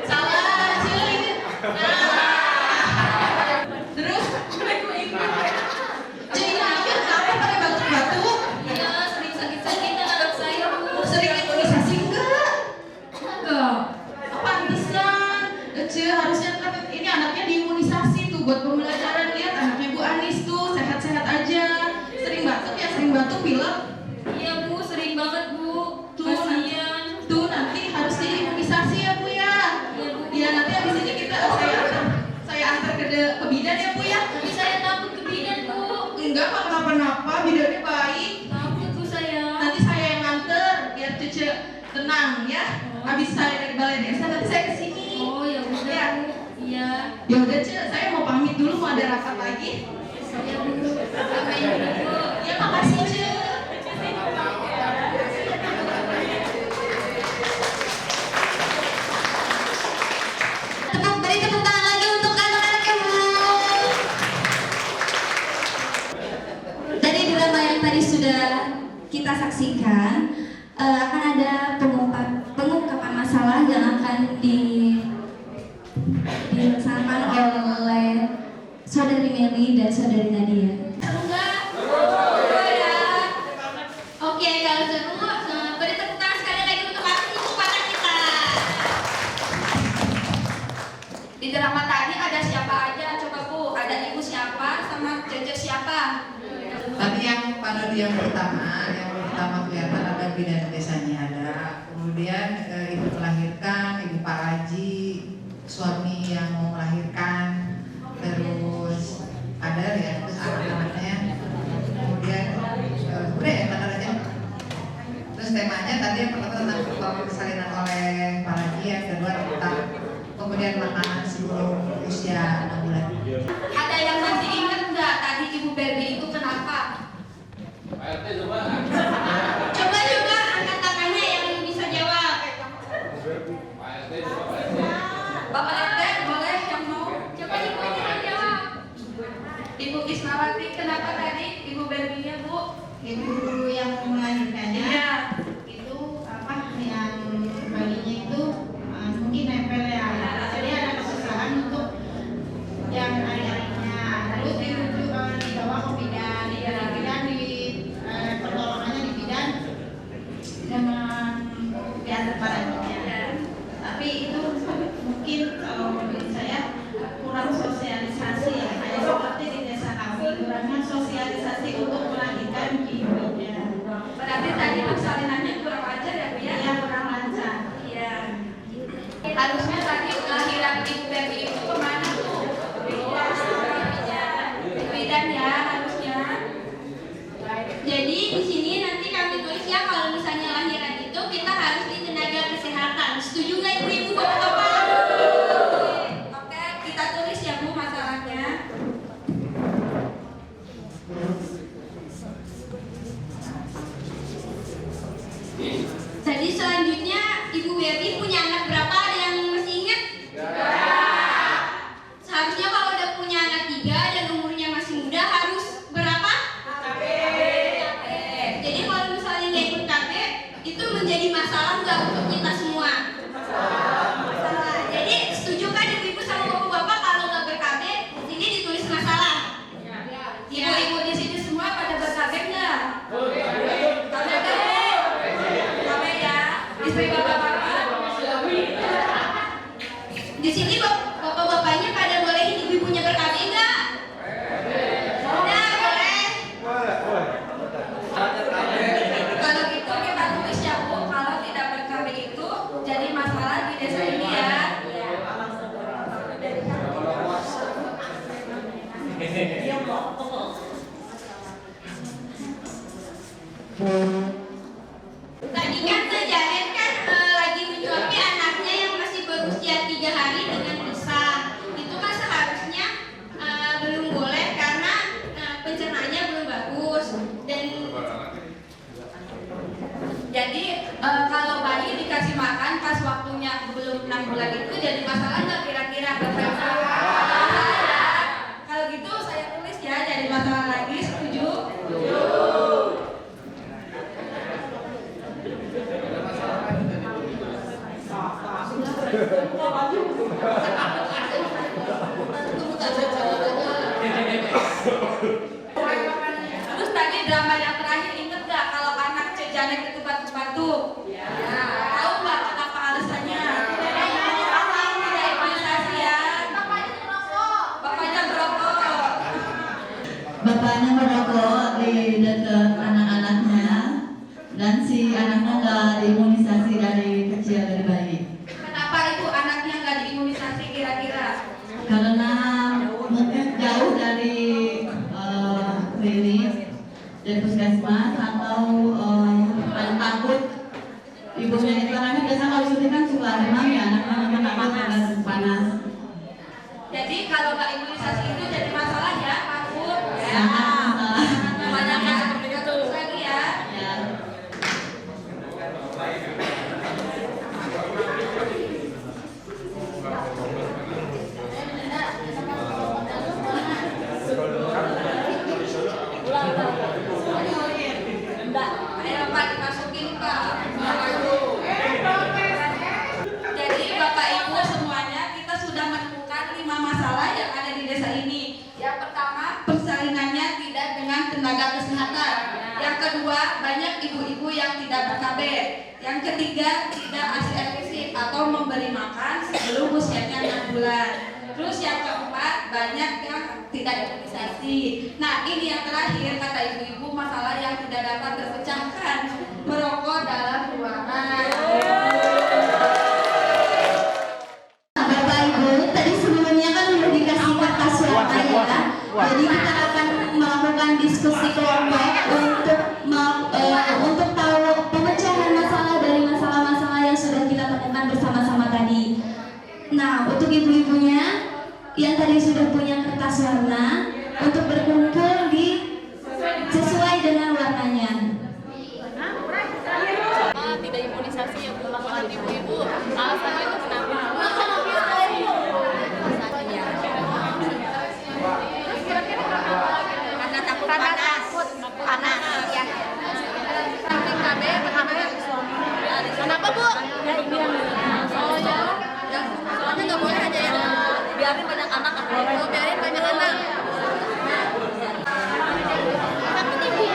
Salah, cus. Ini. Nah. Terus, cus ini anaknya kenapa pada batuk-batuk? Iya, sering sakit-sakitan anak saya Bu. Sering imunisasi enggak? Enggak. Pantesan. Ce, harusnya kan ini anaknya diimunisasi tuh buat pembelajaran. Lihat anaknya Bu Anis tuh sehat-sehat aja. Sering batuk ya, sering batuk pilek. Iya Bu, sering banget Bu. Tuh, Kasihan. Tuh nanti harus diimunisasi ya Bu ya. Iya Bu. Ya nanti habis ini saya antar ke bidan ya Bu ya. Tapi saya takut ke bidan Bu. Enggak kok kenapa-napa, bidannya baik. Takut Bu saya. Nanti saya yang nganter biar Cece tenang ya. Habis saya dari balai desa nanti saya kesini. Oh ya udah Ya. Bu. Iya. Ya udah Ce, saya mau pamit dulu mau ada rapat lagi. Saya Bu. Sampai jumpa Bu. Ya makasih Ce. Beri tepuk tangan lagi untuk anak-anaknya Bu. Dari drama yang tadi sudah kita saksikan, akan ada pengungkapan masalah yang akan dilaksanakan oleh Saudari Meli dan Saudari Nadia. Seru nggak? Ya. Oke, kalau seru, beri tepuk tangan sekali lagi untuk ibu kota kita. Di drama tadi ada siapa aja? Coba Bu, ada ibu siapa sama Cece siapa? Tadi yang pada yang pertama kelihatan ada bidan desanya ada, kemudian ibu melahirkan, ibu Pak Haji, suami yang mau melahirkan, terus ada ya, terus anak-anaknya, kemudian udah ya aja. Terus temanya tadi yang pertama tentang persalinan oleh Pak Haji, yang kedua tentang kemudian makanan sebelum usia 6 bulan. Ada yang masih ingat nggak tadi Ibu Berbi itu kenapa? Pak RT coba. Coba angkat tangannya yang bisa jawab. Pak RT coba Pak RT. Bapak RT boleh yang mau? Coba Ibu ini yang jawab. Ibu Ismawati kenapa tadi Ibu Berbinya Bu? Ibu yang melahirkannya Iya. itu apa yang bayinya itu mungkin nempel ya, jadi ada kesusahan untuk yang adik-adiknya, terus dibawa ke bidan, pertolongannya di bidan dengan diantar padanya. Tapi itu mungkin kalau menurut saya kurang sosialisasi ya, kayak seperti di desa kami kurangnya sosialisasi untuk melahirkan di bidan. Berarti tadi persalinannya kurang ajar ya Bu ya? Iya, kurang lancar. Iya. Harusnya tadi lahiran Ibu Berbi itu kemana tuh? Bidan ya harusnya. Jadi di sini nanti kami tulis ya kalau misalnya lahiran itu kita harus di tenaga kesehatan. Setuju nggak ibu-ibu bapak-bapak? Oke, kita tulis ya Bu masalahnya. Jadi selanjutnya Ibu Berbi punya anak berapa? Ada yang masih ingat? Seharusnya kalau udah punya anak 3 dan umurnya masih muda harus berapa? Jadi kalau misalnya nggak ikut KB itu menjadi masalah nggak untuk kita semua? Jadi setuju kan ibu-ibu sama bapak-bapak kalau nggak ber-KB ini ditulis masalah? Ibu-ibu di sini semua pada ber-KB nggak? KB ya. Istri bapak-bapak. Tadi kan Janet kan lagi menyuapi anaknya yang masih berusia 3 hari dengan bisa. Itu kan seharusnya belum boleh karena pencernaannya belum bagus. Dan jadi kalau bayi dikasih makan pas waktunya belum 6 bulan itu jadi masalah nggak kira-kira Bapak? Kalau gitu saya tulis ya jadi masalah lagi. Setuju? Terus tadi drama yang terakhir inget gak kalau anak Cek Janet itu batuk-batuk? Ya. Tahu nggak kenapa alasannya? Tidak imunisasi ya. Bapaknya merokok. Bapaknya merokok di dekat anak-anaknya dan si anaknya nggak diimunisasi dari kecil, dari bayi. Kenapa itu anaknya nggak diimunisasi kira-kira? Karena mungkin jauh dari klinik, dari puskesmas atau takut ibunya itu anaknya biasa kalau suntik kan suka demam ya, anaknya takut dengan panas. Jadi kalau nggak imunisasi itu jadi masalah ya, takut. Ya. Banyak yang seperti itu lagi ya. Ya. Ayo Pak dimasukin Pak. Jadi Bapak Ibu semuanya kita sudah menemukan 5 masalah yang ada di desa ini. Yang pertama persalingannya tidak dengan tenaga kesehatan. Yang kedua banyak ibu-ibu yang tidak ber-KB. Yang ketiga tidak ASI atau memberi makan sebelum usianya 6 bulan. Terus yang keempat banyak yang tidak imunisasi. Nah ini yang terakhir kata ibu-ibu masalah yang tidak dapat terpecahkan, merokok dalam ruangan. Bapak Ibu, tadi sebelumnya kan udah dikasih kertas suara ya. Jadi kita akan melakukan diskusi kelompok untuk tahu pemecahan masalah dari masalah-masalah yang sudah kita temukan bersama-sama tadi. Nah, untuk ibu-ibunya yang tadi sudah punya kertas warna untuk berkumpul sesuai dengan warnanya. Tidak imunisasi ya Bu, masalah ibu-ibu. Alasannya itu kenapa? Karena takut panas ya. Samping KB berhamil suami. Kenapa Bu? Ya ini oh ya. Soalnya nggak boleh aja ya. Biarin banyak anak. Kalau biarin banyak anak. Tapi nih Bu.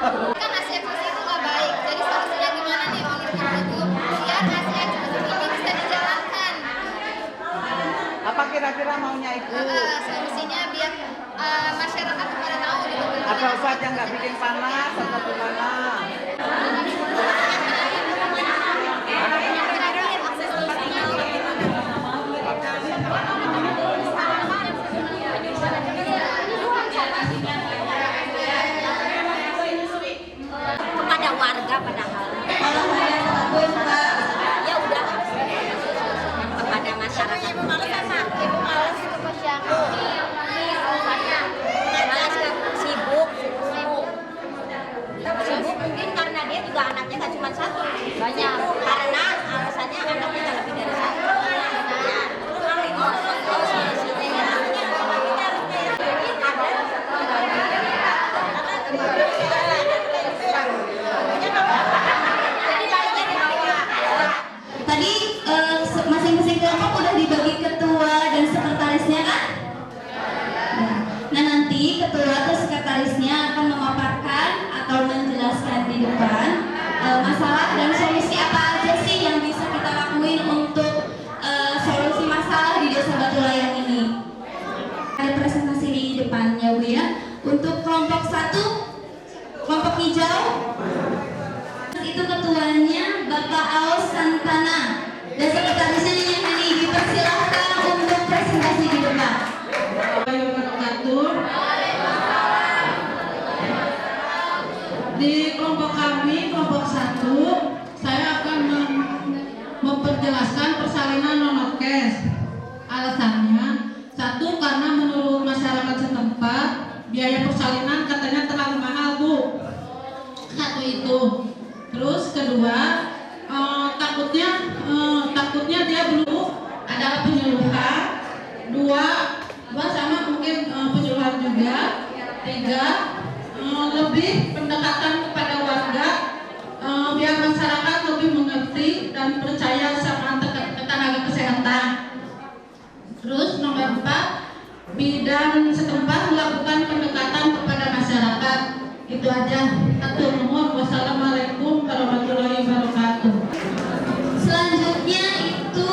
Kan hasil eksekusi itu nggak baik. Jadi solusinya gimana nih menurut Ibu biar hasil eksekusi ini bisa dijalankan? Apa kira-kira maunya Ibu? Solusinya biar masyarakat pada tahu gitu. Ada obat yang nggak bikin panas atau gimana? atau sekretarisnya akan memaparkan atau menjelaskan di depan masalah dan solusi apa aja sih yang bisa kita lakuin untuk solusi masalah di Desa Batu Layang ini. Ada presentasi di depannya Bu ya. Untuk kelompok 1, kelompok hijau, itu ketuanya Bapak Aus Santana dan sekretarisnya Nyonya Hani. Dipersilahkan untuk presentasi di depan. Di kelompok kami, kelompok 1, saya akan memperjelaskan persalinan non-orkes. Alasannya, 1, karena menurut masyarakat setempat biaya persalinan katanya terlalu mahal Bu. 1 itu. Terus kedua, takutnya dia belum ada penyuluhan. 2 sama mungkin penyuluhan juga. 3, lebih pendekatan kepada warga, biar masyarakat lebih mengerti dan percaya sama tenaga kesehatan. Terus nomor 4, bidan setempat melakukan pendekatan kepada masyarakat. Itu aja. Atur nuhun. Wassalamualaikum warahmatullahi wabarakatuh. Selanjutnya itu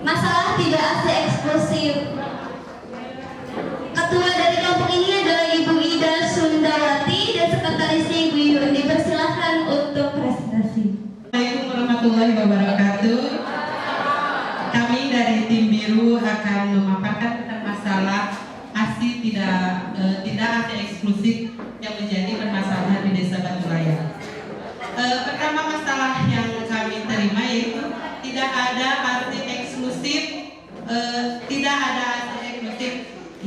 masalah tidak AC eksklusif. Ketua dari kelompok ini adalah Ibu Ida Sundawati dan sekretarisnya Ibu Yun. Dipersilahkan untuk presentasi. Assalamualaikum warahmatullahi wabarakatuh. Kami dari tim biru akan memaparkan tentang masalah ASI tidak ASI eksklusif yang menjadi permasalahan di Desa Batu Layang. Pertama masalah yang kami terima yaitu tidak ada ASI eksklusif,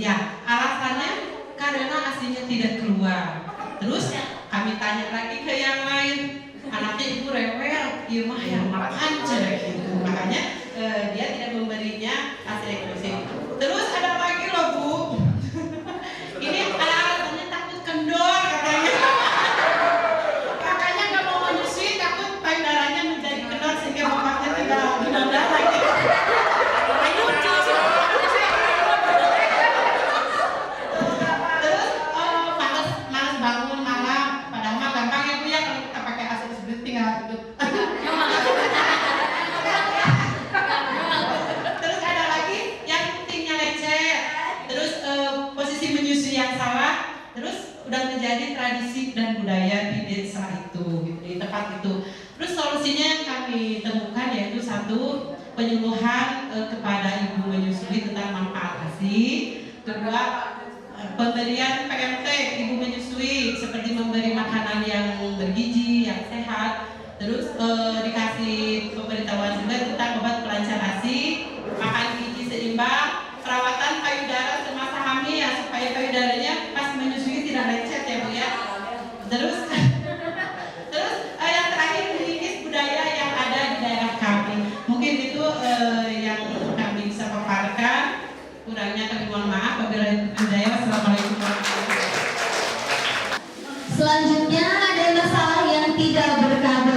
Ya, alasannya karena ASI-nya tidak keluar. Terus kami tanya lagi ke yang lain, anaknya ibu rewel, iya mah yang makan gitu. Makanya dia tidak memberinya ASI eksklusif. Terus ada lagi loh Bu, ini alasannya takut kendor katanya. Makanya nggak mau menyusui, takut payudaranya menjadi kendor sehingga bapaknya tidak gimana lagi. Terus ada lagi yang pentingnya lecet, terus posisi menyusui yang salah, terus udah menjadi tradisi dan budaya di desa itu, gitu, di tempat itu. Terus solusinya yang kami temukan yaitu 1, penyuluhan kepada ibu menyusui tentang manfaat ASI. 2, pemberian PMT ibu menyusui seperti memberi makanan yang bergizi, yang sehat. Terus dikasih pemberitahuan juga tentang obat pelancar ASI, makan gizi seimbang, perawatan payudara semasa hamil ya supaya payudaranya pas menyusui tidak lecet ya Bu ya. Terus yang terakhir melingkis budaya yang ada di daerah kami. Mungkin itu yang kami bisa paparkan. Kurangnya kami mohon maaf. Wabillahi hidayah. Wassalamualaikum warahmatullahi wabarakatuh. Selanjutnya ada masalah yang tidak ber-KB.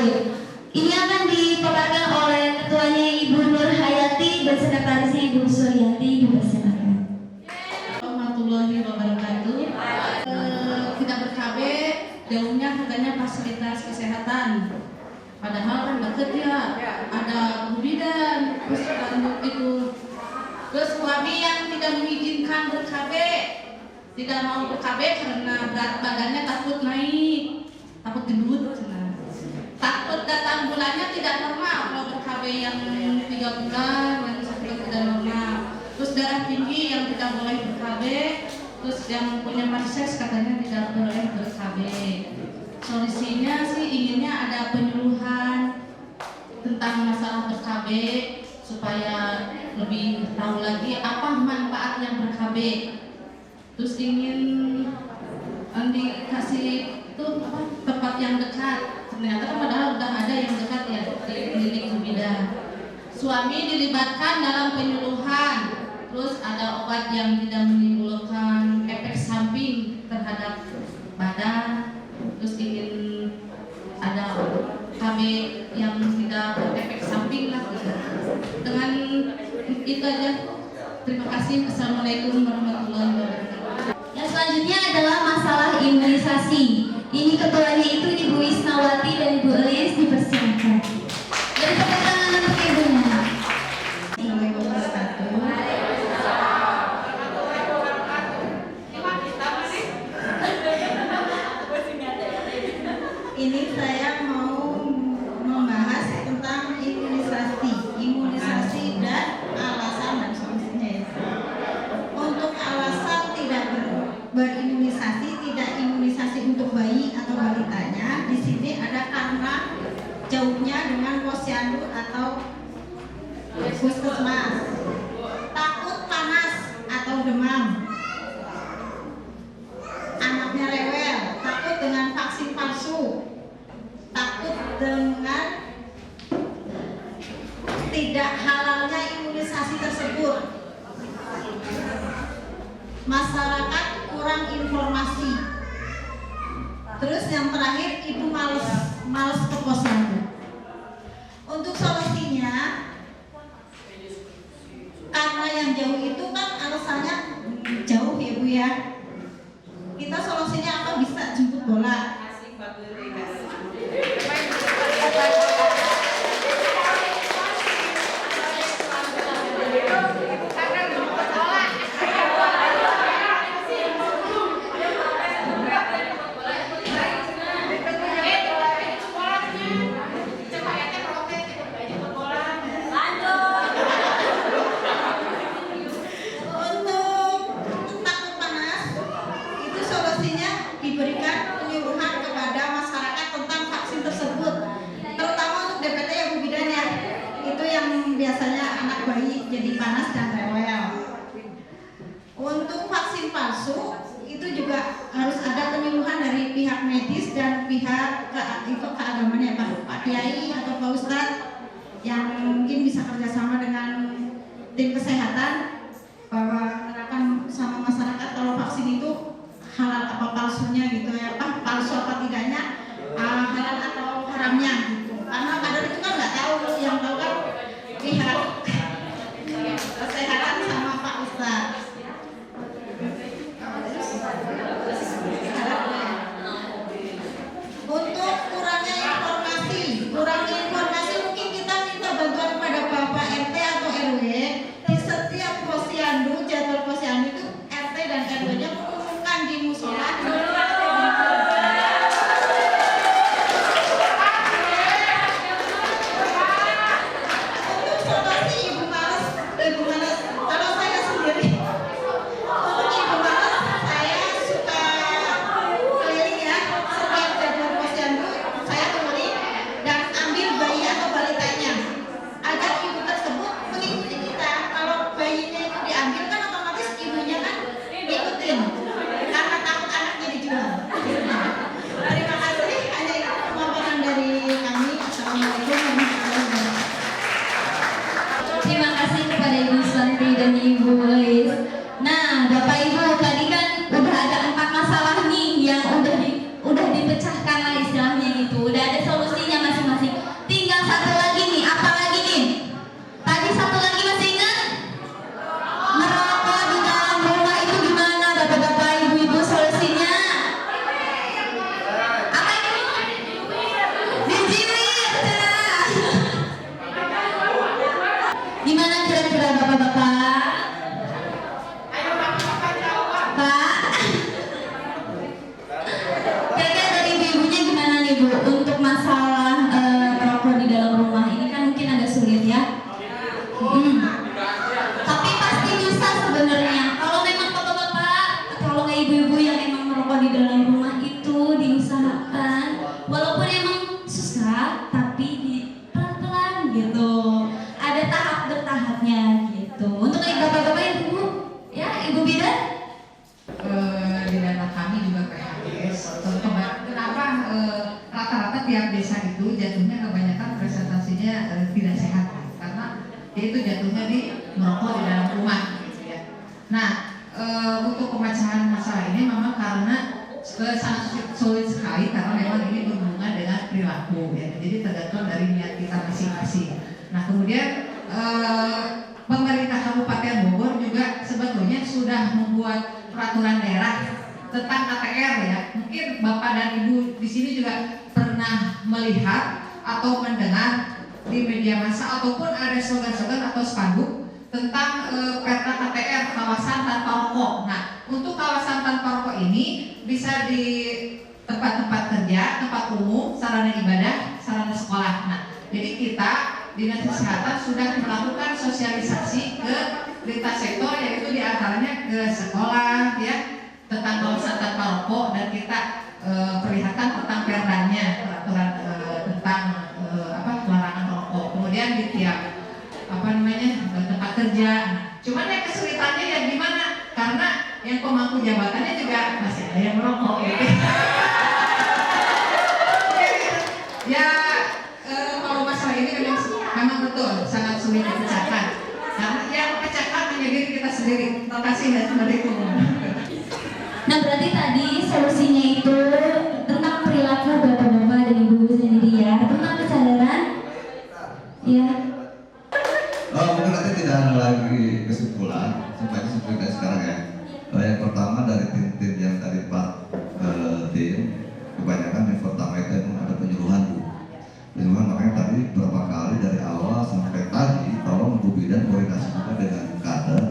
Ini akan dipaparkan oleh ketuanya Ibu Nur Hayati dan sekretarisnya Ibu Suryati. Dipersilakan. Warahmatullahi wabarakatuh. Tidak ber-KB, jauhnya katanya fasilitas kesehatan. Padahal kan deket ya, ada bidan, terus itu. Terus suami yang tidak mengizinkan ber-KB, tidak mau ber-KB karena berat badannya takut naik, takut gendut, takut datang bulannya tidak normal kalau ber-KB yang 3 bulan yang seperti tidak normal. Terus darah tinggi yang tidak boleh ber-KB, terus yang punya pariseks katanya tidak boleh ber-KB. Solusinya sih inginnya ada penyuluhan tentang masalah ber-KB supaya lebih tahu lagi apa manfaat yang ber-KB. Terus ingin dikasih itu tempat yang dekat. Ternyata kan padahal udah ada yang dekat ya di klinik bidan. Suami dilibatkan dalam penyuluhan. Terus ada obat yang tidak menimbulkan efek samping terhadap badan. Terus ingin ada KB yang tidak berefek samping lah gitu. Dengan itu aja. Terima kasih. Assalamualaikum warahmatullahi wabarakatuh. Yang selanjutnya adalah masalah imunisasi. Ini ketuanya itu Ibu Isnawati dan Ibu Elis, dipersilakan. Dari tepuk tangan untuk ibunya. Ini saya mau membahas tentang imunisasi dan alasan dan solusinya ya. Untuk alasan tidak berimunisasi, tidak imunisasi untuk bayi atau balitanya, di sini ada karena jauhnya dengan posyandu atau puskesmas, takut panas atau demam, anaknya rewel, takut dengan vaksin palsu, takut dengan tidak halalnya imunisasi tersebut, masyarakat kurang informasi, terus yang terakhir ibu males ke posyandu. Untuk solusinya, karena yang jauh itu kan alasannya jauh ya Bu ya, kita solusinya apa, bisa jemput bola. Diberikan penyuluhan kepada masyarakat tentang vaksin tersebut, terutama untuk DPT ya Bu Bidan ya, itu yang biasanya anak bayi jadi panas dan rewel. Untuk vaksin palsu itu juga harus ada penyuluhan dari pihak medis dan pihak keagamaan ya Pak Kiai atau Pak Ustadz, yang mungkin bisa kerjasama dengan tim kesehatan bahwa menerapkan sama masyarakat kalau vaksin itu halal apa palsunya gitu ya, palsu apa tidaknya, halal atau haramnya gitu. Karena kadang itu kan nggak tahu, yang tahu kan pihak kesehatan sama Pak Ustadz. Untuk kurangnya informasi mungkin kita minta bantuan kepada Bapak RT atau RW. Di setiap posyandu, jadwal posyandu itu RT dan RW-nya di musola. Untuk solusi ibu malas, kalau saya sendiri, untuk ibu malas, saya suka keliling ya, setiap jadwal posyandu saya keliling dan ambil bayi atau balitanya agar ibu tersebut mengikuti kita. Kalau bayinya itu diambil kan otomatis ibunya kan ikutin. Karena takut anak jadi jual. Terima kasih, hanya itu pemaparan dari kami. Assalamualaikum warahmatullahi wabarakatuh. Terima kasih kepada Ibu Santi dan Ibu Elis. Nah, Bapak Ibu, tadi kan udah ada 4 masalah nih yang udah dipecahkan lah istilahnya gitu. Udah ada solusinya masing-masing. Tinggal satu lagi nih, apa lagi nih? Tadi satu lagi masih ingat? Merokok di dalam rumah itu gimana Bapak-bapak, Ibu-ibu, solusinya? Apa itu? Dijiwir, gimana kira-kira Bapak-bapak? Pak? Kira-kira dari ibu-ibunya gimana nih Bu? Untuk masalah merokok di dalam rumah ini kan mungkin agak sulit ya. Tapi pasti bisa sebenarnya. Kalau memang bapak-bapak, kalau nggak ibu-ibu yang emang merokok di dalam rumah itu diusahakan, walaupun emang susah, tapi pelan-pelan gitu. Ada tahap bertahapnya gitu. Untuk bapak-bapak, ibu, ya Ibu Bidan. Di data kami juga PHBS. Kenapa rata-rata tiap desa itu jatuhnya kebanyakan presentasinya tidak sehat, karena dia itu jatuhnya di merokok di dalam rumah gitu ya. Nah, untuk pemecahan masalah ini memang karena sangat sulit sekali, karena memang ini berhubungan dengan perilaku ya. Jadi tergantung dari niat kita masing-masing. Nah, kemudian pemerintah Kabupaten Bogor juga sebetulnya sudah membuat peraturan daerah tentang KTR ya. Mungkin Bapak dan Ibu di sini juga pernah melihat atau mendengar di media massa ataupun ada slogan-slogan atau spanduk tentang perda KTR kawasan tanpa rokok. Nah, untuk kawasan tanpa rokok ini bisa di tempat-tempat kerja, tempat umum, sarana ibadah, sarana sekolah. Nah, jadi kita Dinas Kesehatan sudah melakukan sosialisasi ke lintas sektor, yaitu diantaranya ke sekolah ya tentang kawasan tanpa rokok, dan kita perlihatkan tentang perdanya, peraturan tentang larangan rokok. Kemudian di tiap tempat kerja. Nah, cuman yang kesulitannya ya gimana? Karena yang pemangku jabatannya juga masih ada yang merokok gitu. Ya kalau masalah ini memang betul sangat sulit dipecahkan. Karena yang memecahkan hanya diri kita sendiri. Terima kasih dan assalamualaikum. Nah, berarti tadi solusinya itu tentang perilaku bapak-bapak dan ibu-ibu sendiri ya, tentang kesadaran ya. Mungkin nanti tidak ada lagi kesimpulan, sebaiknya seperti sekarang ya. Yang pertama dari tim-tim yang tadi 4 tim, kebanyakan yang pertama itu ada penyuluhan Bu. Penyuluhan makanya tadi berapa kali dari awal sampai tadi tolong Bu Bidan koordinasi juga dengan kader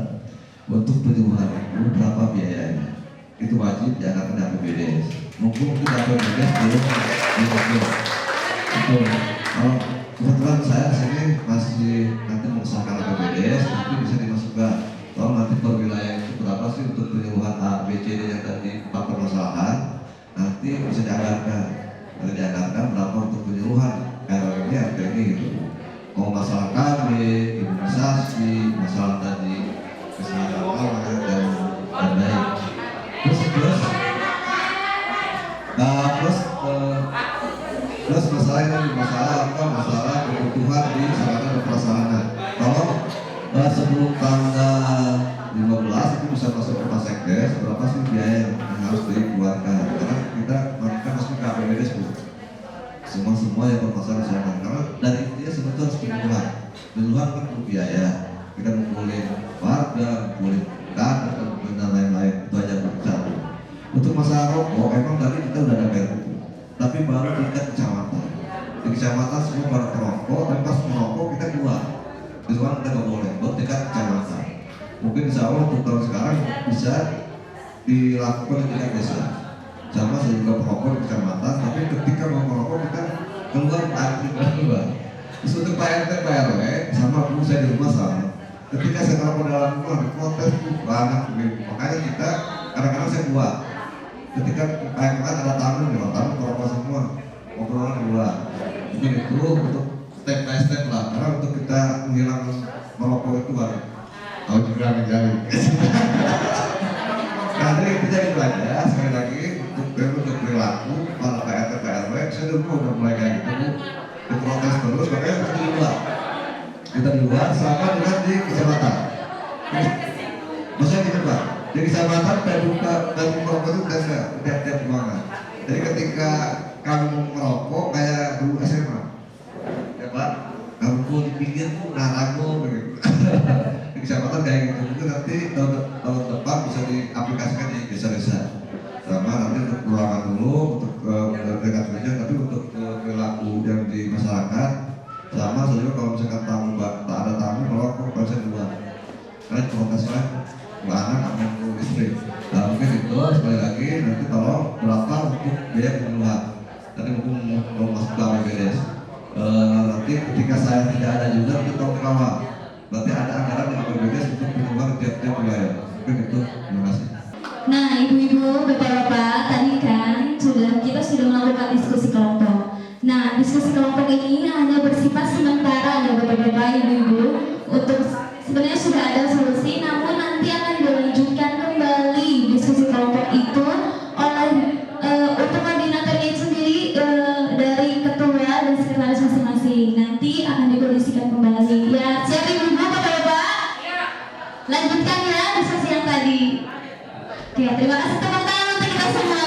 untuk penyuluhan itu berapa biayanya. Itu wajib dianggarkan di APBDes. Mumpung di APBDes belum itu. Kebetulan saya sini masih nanti mengusahakan APBDes, nanti bisa dimasukkan. Tolong nanti per wilayah itu berapa sih untuk penyuluhan A, B, C, D yang tadi 4 permasalahan, nanti bisa dianggarkan. Nanti dianggarkan berapa untuk penyuluhan RW ini gitu. Mau masalah KB, imunisasi, masalah tadi kesehatan awal dan lain. Terus masalah kebutuhan di sarana dan prasarana. Kalau sebelum tanggal 15 itu bisa masuk ke Sekdes, berapa sih biaya yang harus dikeluarkan? Karena kita masuk ke APBDes Bu. Semua yang bermasalah sarana. Karena dari itu sebetulnya harus penyuluhan kan perlu biaya. Kita ngumpulin warga, ngumpulin kader, dan lain-lain. Itu aja satu. Untuk masalah rokok, emang tadi kita udah ada perpu, tapi baru di tingkat kecamatan. Di kecamatan semua para perokok, tapi pas merokok kita keluar. Di luar kita nggak boleh, baru tingkat kecamatan. Mungkin insya Allah untuk tahun sekarang bisa dilakukan di tingkat desa. Sama saya juga perokok di kecamatan, tapi ketika mau merokok kita keluar keluar. Terus untuk Pak RT, Pak RW, sama Bu saya di rumah sama. Ketika saya merokok dalam rumah, diprotes banget. Makanya kita kadang-kadang saya buat. Ketika kayak ada tamu merokok semua, ngobrol di luar. Mungkin itu untuk step by step lah, karena untuk kita menghilangkan merokok itu harus juga menjauh. Nah, jadi kita itu aja sekali lagi untuk perilaku para PRT PRW, saya dulu udah mulai kayak gitu, diprotes terus, makanya kita di luar. Kita di luar sama dengan di kecamatan. Maksudnya gitu Pak. Di kecamatan buka dan merokok itu tiap ruangan. Jadi ketika kamu merokok kayak dulu SMA, ya Pak, kamu di pinggir tuh ragu begitu. Di kecamatan kayak gitu. Mungkin nanti tahun depan bisa diaplikasikan di desa-desa. Sama nanti untuk ruangan dulu, untuk dekat kerja, tapi untuk perilaku yang di masyarakat sama saja kalau misalkan tamu tak ada tamu merokok kalau saya luar. Karena protesnya anak atau istri. Nah, mungkin itu sekali lagi nanti tolong berapa untuk biaya penyuluhan. Tadi mungkin mau masuk ke APBDes. Nanti ketika saya tidak ada juga kita tolong kawal. Berarti ada anggaran di APBDes untuk penyuluhan tiap-tiap wilayah. Mungkin itu. Terima kasih. Nah, ibu-ibu, bapak-bapak, tadi kan kita sudah melakukan diskusi kelompok. Nah, diskusi kelompok ini hanya bersifat sementara ya bapak-bapak, ibu-ibu. Untuk sebenarnya sudah ada solusi, namun nanti akan dilanjutkan kembali diskusi kelompok itu oleh untuk koordinatornya itu sendiri dari ketua dan sekretaris masing-masing. Nanti akan dikondisikan kembali. Ya, siap ibu-ibu, bapak-bapak? Lanjutkan ya diskusi yang tadi. Oke, terima kasih tepuk tangan untuk kita semua.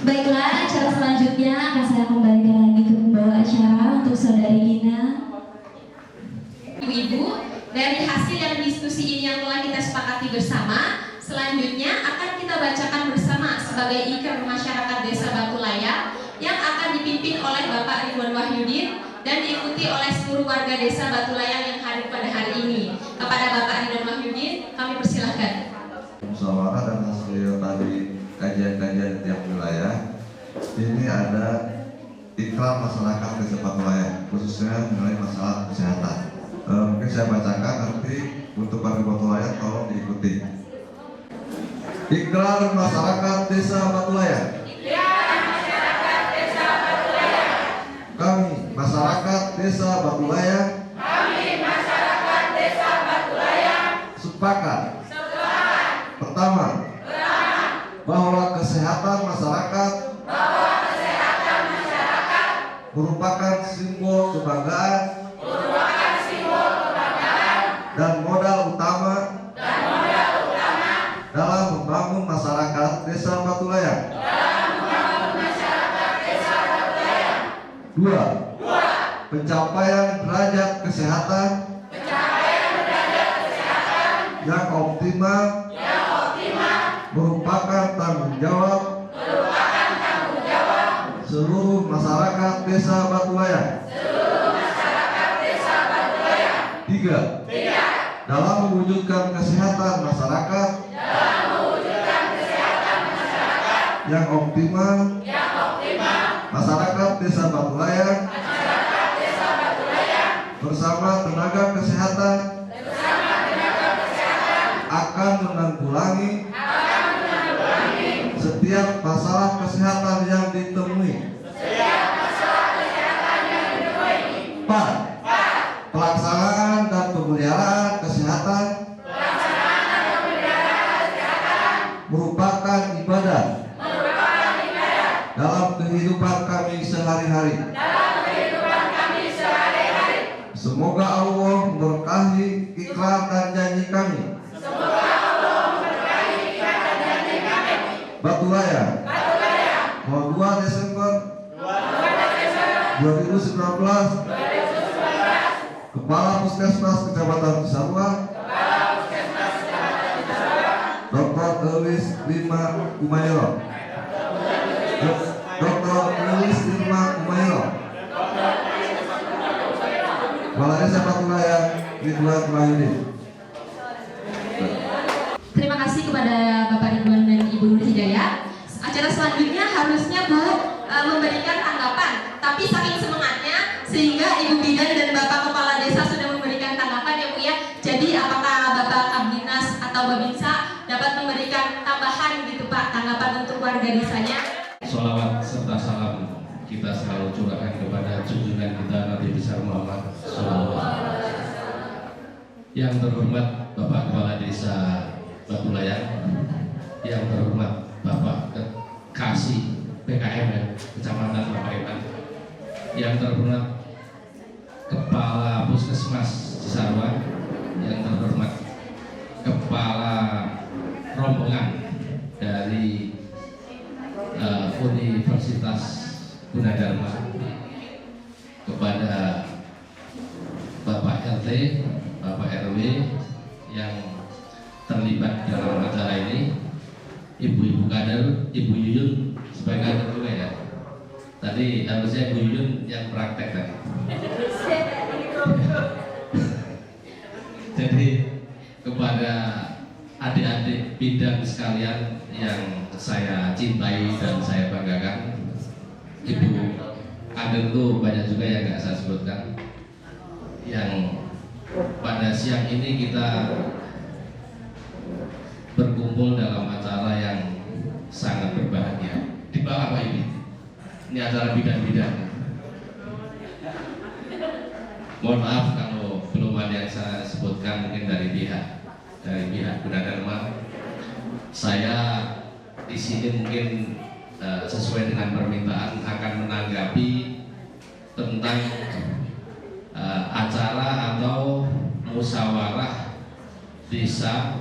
Baiklah, acara selanjutnya akan saya kembalikan lagi ke pembawa acara untuk saudari Gina. Dari hasil yang diskusi ini yang telah kita sepakati bersama, selanjutnya akan kita bacakan bersama sebagai ikrar masyarakat Desa Batu Layang yang akan dipimpin oleh Bapak Ridwan Wahyudin dan diikuti oleh seluruh warga Desa Batu Layang yang hadir pada hari ini. Kepada Bapak Ridwan Wahyudin, kami persilahkan. Musyawarah dan hasil tadi kajian-kajian tiap wilayah, ini ada ikrar masyarakat Desa Batu Layang, khususnya mengenai masalah kesehatan. Mungkin saya bacakan, nanti untuk warga Batu Layang tolong diikuti. Ikrar masyarakat Desa Batu Layang. Kami masyarakat Desa Batu Layang. Sepakat. Pertama, bahwa kesehatan masyarakat merupakan simbol kebanggaan dan modal utama dalam membangun masyarakat Desa Batu Layang. Dua, pencapaian derajat kesehatan yang optimal merupakan tanggung jawab seluruh masyarakat Desa Batu Layang. Tiga, dalam mewujudkan kesehatan masyarakat yang optimal, masyarakat Desa Batu Layang bersama tenaga kesehatan akan menanggulangi setiap masalah kesehatan yang ditemui. 4. Pelaksanaan dan pemeliharaan kesehatan merupakan ibadah dalam kehidupan kami sehari-hari. Semoga Allah memberkahi ikrar dan janji kami. Batu Layang, 2 Desember 2019, Kepala Puskesmas Kecamatan Cisarua, Dr. Elis Lima Kumayro, Dr. Elis Lima Kumayro, Kepala Desa Batu Layang, Ridwan Wahyudin. Terima kasih kepada Bapak Ridwan dan Ibu Nur Hidayah. Acara selanjutnya harusnya Bu memberikan tanggapan, tapi saking semangatnya sehingga Ibu Bidan dan Bapak Kepala Desa sudah memberikan tanggapan ya Bu ya. Jadi apakah Bapak Kabdinas atau Babinsa dapat memberikan tambahan gitu Pak, tanggapan untuk warga desanya? Sholawat serta salam kita selalu curahkan kepada junjungan kita Nabi besar Muhammad SAW. Yang terhormat Bapak Kepala Desa Batu Layang, yang terhormat Bapak Kasih PKM ya, Kecamatan Papaitan, yang terhormat Kepala Puskesmas Cisarua, yang terhormat Kepala Rombongan dari Universitas Gunadarma, kepada Bapak RT, Bapak RW yang terlibat dalam acara ini, ibu-ibu kader, Ibu Yuyun sebagai kader juga ya. Tadi harusnya Ibu Yuyun yang praktek tadi. Jadi kepada adik-adik bidang sekalian yang saya cintai dan saya banggakan, Ibu kader itu banyak juga yang nggak saya sebutkan. Yang pada siang ini kita berkumpul dalam acara yang sangat berbahagia. Di bawah apa ini? Ini acara bidan-bidan. Mohon maaf kalau belum ada yang saya sebutkan, mungkin dari pihak Gunadarma. Saya di sini mungkin sesuai dengan permintaan akan menanggapi tentang acara atau musyawarah desa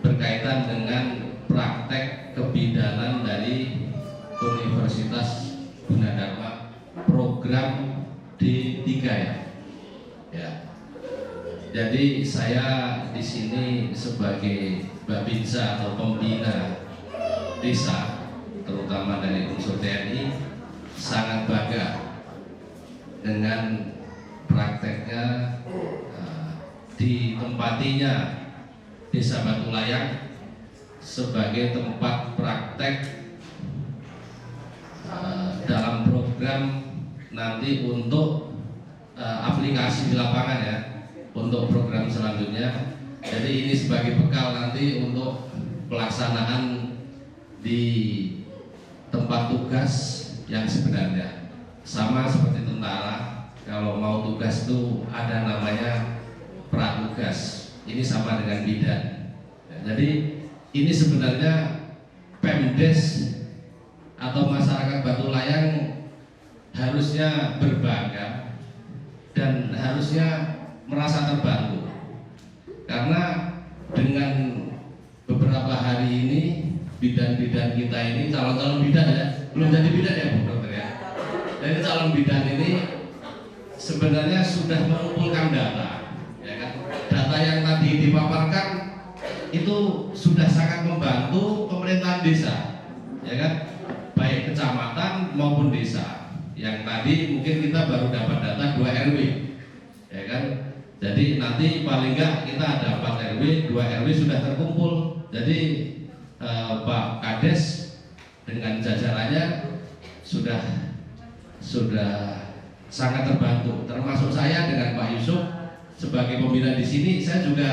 berkaitan dengan praktek kebidanan dari Universitas Gunadarma program D3 ya. Jadi saya di sini sebagai Babinsa atau pembina desa, terutama dari unsur TNI, sangat bangga dengan prakteknya ditempatinya Desa Batulayang sebagai tempat praktek dalam program nanti untuk aplikasi di lapangan ya, untuk program selanjutnya. Jadi ini sebagai bekal nanti untuk pelaksanaan di tempat tugas yang sebenarnya sama seperti tentara. Kalau mau tugas itu ada namanya pratugas, ini sama dengan bidan. Jadi ini sebenarnya Pemdes atau masyarakat Batulayang harusnya berbangga dan harusnya merasa terbantu, karena dengan beberapa hari ini bidan-bidan kita ini, calon-calon bidan ya, belum jadi bidan ya Bu Dokter ya. Jadi calon bidan ini sebenarnya sudah mengumpulkan data, ya kan? Data yang tadi dipaparkan itu sudah sangat membantu pemerintahan desa, ya kan? Baik kecamatan maupun desa. Yang tadi mungkin kita baru dapat data 2 RW, ya kan? Jadi nanti paling enggak kita ada 4 RW, 2 RW sudah terkumpul. Jadi Pak Kades dengan jajarannya sudah sangat terbantu. Termasuk saya dengan Pak Yusuf sebagai pembina di sini, saya juga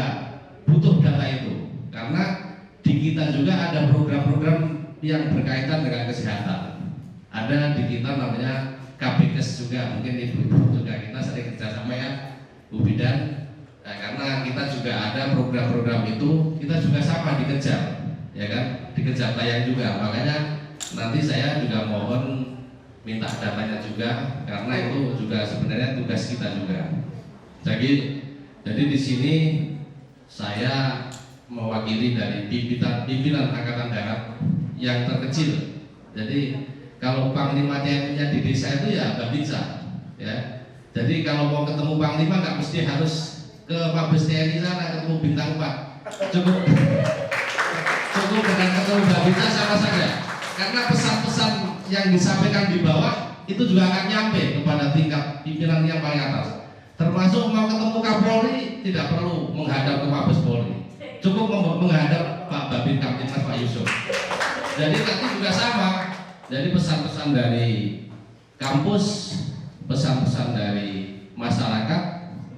butuh data itu, karena di kita juga ada program-program yang berkaitan dengan kesehatan. Ada di kita namanya KBKes juga, mungkin ibu-ibu juga kita sering kerjasama ya Bu Bidan. Nah, karena kita juga ada program-program itu, kita juga sama dikejar, ya kan, dikejar tayang juga. Makanya nanti saya juga mohon minta datanya juga, karena itu juga sebenarnya tugas kita juga. Jadi di sini saya mewakili dari pimpinan Angkatan Darat yang terkecil. Jadi kalau Panglima TNI-nya di desa itu ya Babinsa, ya. Jadi kalau mau ketemu Panglima nggak mesti harus ke Mabes TNI sana, ketemu Bintang 4. Cukup dengan ketemu Babinsa sama saja. Karena pesan-pesan yang disampaikan di bawah itu juga akan nyampe kepada tingkat pimpinan yang paling atas. Termasuk mau ketemu Kapolri tidak perlu menghadap ke Mabes Polri, cukup menghadap Pak Babin Kamtibmas Pak Yusuf. Jadi nanti juga sama. Jadi pesan-pesan dari kampus, pesan-pesan dari masyarakat,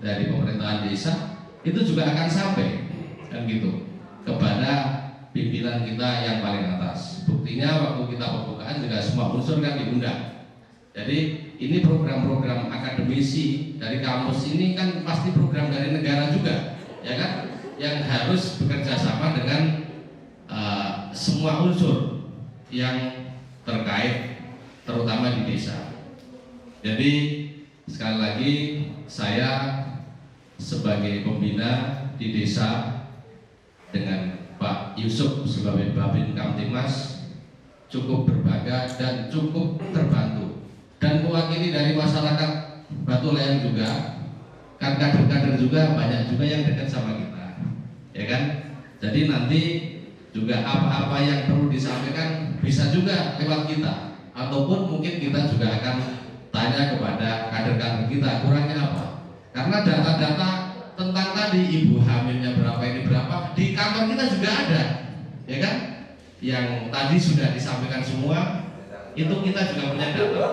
dari pemerintahan desa itu juga akan sampai kan gitu kepada pimpinan kita yang paling atas. Buktinya waktu kita pembukaan juga semua unsur kan diundang. Jadi ini program-program akademisi dari kampus ini kan pasti program dari negara juga, ya kan, yang harus bekerja sama dengan semua unsur yang terkait, terutama di desa. Jadi sekali lagi saya sebagai pembina di desa dengan Pak Yusuf sebagai Babin Kamtibmas cukup berbangga dan cukup terbantu, dan mewakili dari masyarakat Batulayang juga, kan kader-kader juga banyak juga yang dekat sama kita, ya kan. Jadi nanti juga apa-apa yang perlu disampaikan bisa juga lewat kita, ataupun mungkin kita juga akan tanya kepada kader-kader kita kurangnya apa. Karena data-data tentang tadi ibu hamilnya berapa, ini berapa, di kantor kita juga ada, ya kan? Yang tadi sudah disampaikan semua, itu kita juga punya data,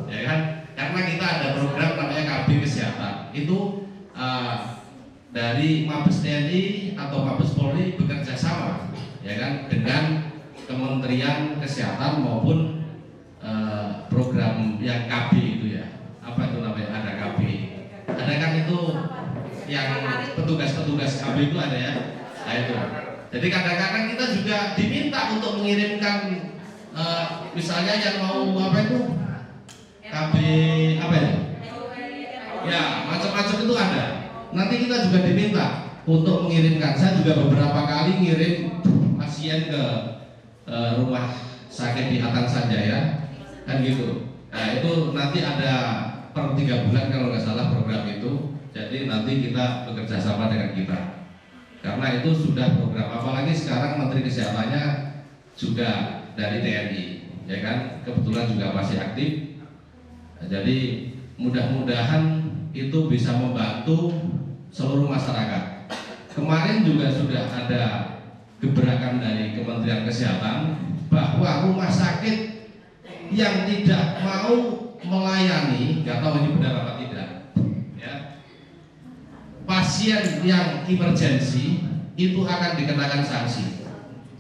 ya kan? Karena kita ada program namanya KB Kesehatan, itu dari Mabes TNI atau Mabes Polri bekerja sama, ya kan, dengan Kementerian Kesehatan maupun program yang KB itu ya, apa itu namanya, ada KB, ada kan itu yang petugas-petugas KB itu ada ya, nah itu. Jadi kadang-kadang kita juga diminta untuk mengirimkan misalnya yang mau apa itu KB apa ya, ya macam-macam itu ada. Nanti kita juga diminta untuk mengirimkan. Saya juga beberapa kali ngirim pasien ke rumah sakit di Atang Sanjaya kan gitu. Nah itu nanti ada per 3 bulan kalau nggak salah program itu Jadi nanti kita bekerja sama dengan kita. Karena itu sudah program, apalagi sekarang Menteri Kesehatannya juga dari TNI, ya kan? Kebetulan juga masih aktif. Jadi mudah-mudahan itu bisa membantu seluruh masyarakat. Kemarin juga sudah ada gebrakan dari Kementerian Kesehatan bahwa rumah sakit yang tidak mau melayani, nggak tahu ini benar apa tidak, ya, pasien yang emergensi itu akan dikenakan sanksi.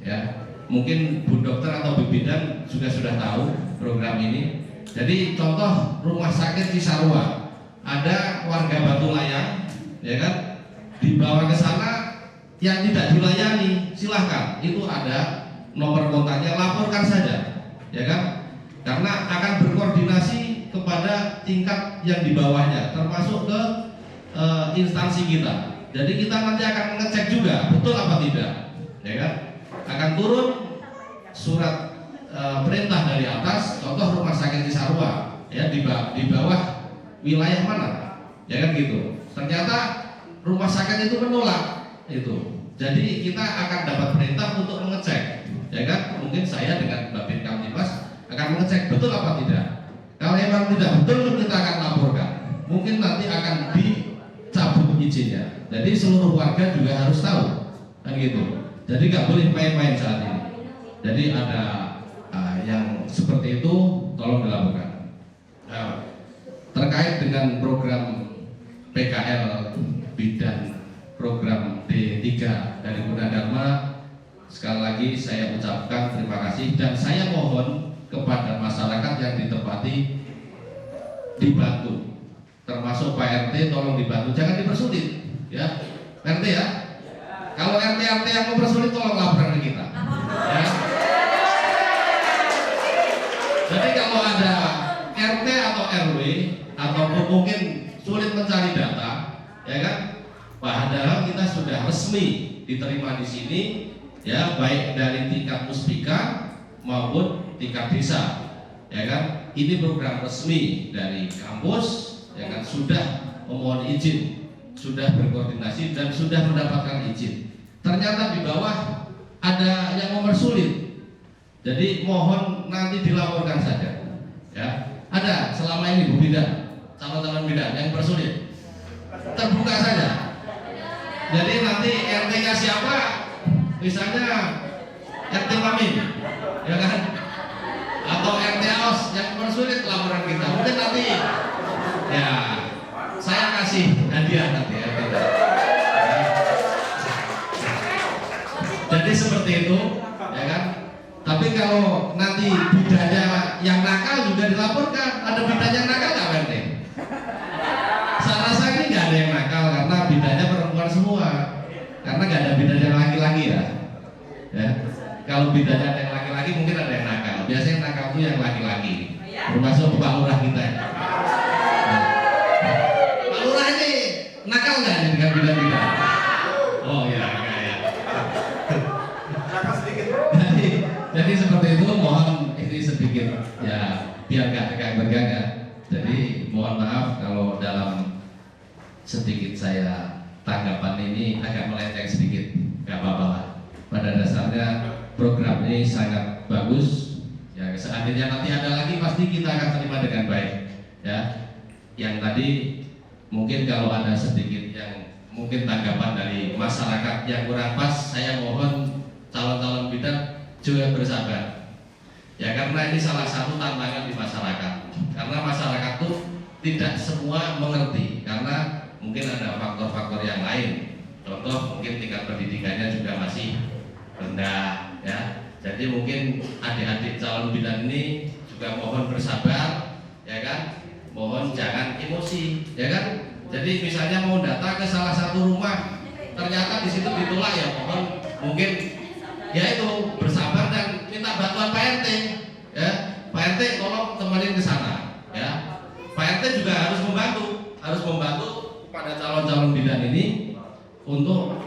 Ya, mungkin Bu Dokter atau Bu Bidan sudah tahu program ini. Jadi contoh rumah sakit Cisarua, ada warga Batu Layang, ya kan, dibawa ke sana yang tidak dilayani, silahkan, itu ada nomor kontaknya, laporkan saja, ya kan, karena akan berkoordinasi kepada tingkat yang di bawahnya, termasuk ke instansi kita. Jadi kita nanti akan mengecek juga betul apa tidak, ya kan, akan turun surat perintah dari atas, contoh rumah sakit Cisarua, ya, di bawah wilayah mana, ya kan gitu. Ternyata rumah sakit itu menolak itu. Jadi kita akan dapat perintah untuk mengecek, ya kan. Mungkin saya dengan Babin Kamtibmas akan mengecek betul apa tidak. Kalau memang tidak betul, kita akan laporkan. Mungkin nanti akan dicabut izinnya. Jadi seluruh warga juga harus tahu, kan gitu. Jadi nggak boleh main-main saat ini. Jadi ada yang seperti itu tolong dilakukan. Nah, terkait dengan program PKL Bidan program D3 dari Gunadarma, sekali lagi saya ucapkan terima kasih dan saya mohon kepada masyarakat yang ditempati dibantu, termasuk Pak RT tolong dibantu, jangan dipersulit, ya RT ya. Kalau RT yang mempersulit tolong laporan ke kita, ya. Jadi kalau ada RT atau RW ataupun mungkin sulit mencari data, ya kan, padahal kita sudah resmi diterima di sini, ya, baik dari tingkat Muspika maupun tingkat desa, ya kan. Ini program resmi dari kampus, ya kan, sudah memohon izin, sudah berkoordinasi dan sudah mendapatkan izin. Ternyata di bawah ada yang mempersulit. Jadi mohon nanti dilaporkan saja, ya. Ada selama ini Bu Bidan, calon-calon bidan yang bersulit, terbuka saja. Jadi nanti RT-nya siapa, misalnya RT Mamin, ya kan, atau RT Aos yang bersulit laporan kita. Mungkin nanti, ya, saya kasih hadiah nanti ya. Jadi seperti itu, ya kan. Tapi kalau nanti bidannya yang nakal juga dilaporkan, ada bidan yang nakal nggak RT? Saya rasa ini nggak ada yang nakal karena bidannya perempuan semua, karena nggak ada bidan yang laki-laki ya. Ya, kalau bidannya ada yang laki-laki mungkin ada yang nakal. Biasanya yang nakal itu yang laki-laki, termasuk Pak Lurah kita. Nah, Pak Lurah ini nakal nggak dengan bidan-bidan? Oh ya, enggak ya. Nakal sedikit. Jadi seperti itu, mohon ini sedikit ya biar nggak tegang-tegang ya. Jadi mohon maaf kalau dalam sedikit saya tanggapan ini agak melenceng sedikit, nggak apa-apa lah. Pada dasarnya program ini sangat bagus. Ya, seandainya nanti ada lagi pasti kita akan terima dengan baik. Ya, yang tadi mungkin kalau ada sedikit yang mungkin tanggapan dari masyarakat yang kurang pas, saya mohon calon-calon bidan juga bersabar, ya, karena ini salah satu tantangan di masyarakat. Karena masyarakat itu tidak semua mengerti, karena mungkin ada faktor-faktor yang lain. Contoh mungkin tingkat pendidikannya juga masih rendah, ya. Jadi mungkin adik-adik calon bidan ini juga mohon bersabar, ya kan. Mohon jangan emosi, ya kan. Jadi misalnya mau data ke salah satu rumah, ternyata di situ ditolak, ya mohon mungkin ya itu bersabar dan minta bantuan Pak RT, ya. Pak RT tolong temenin ke sana, ya. Pak RT juga harus membantu pada calon-calon bidan ini untuk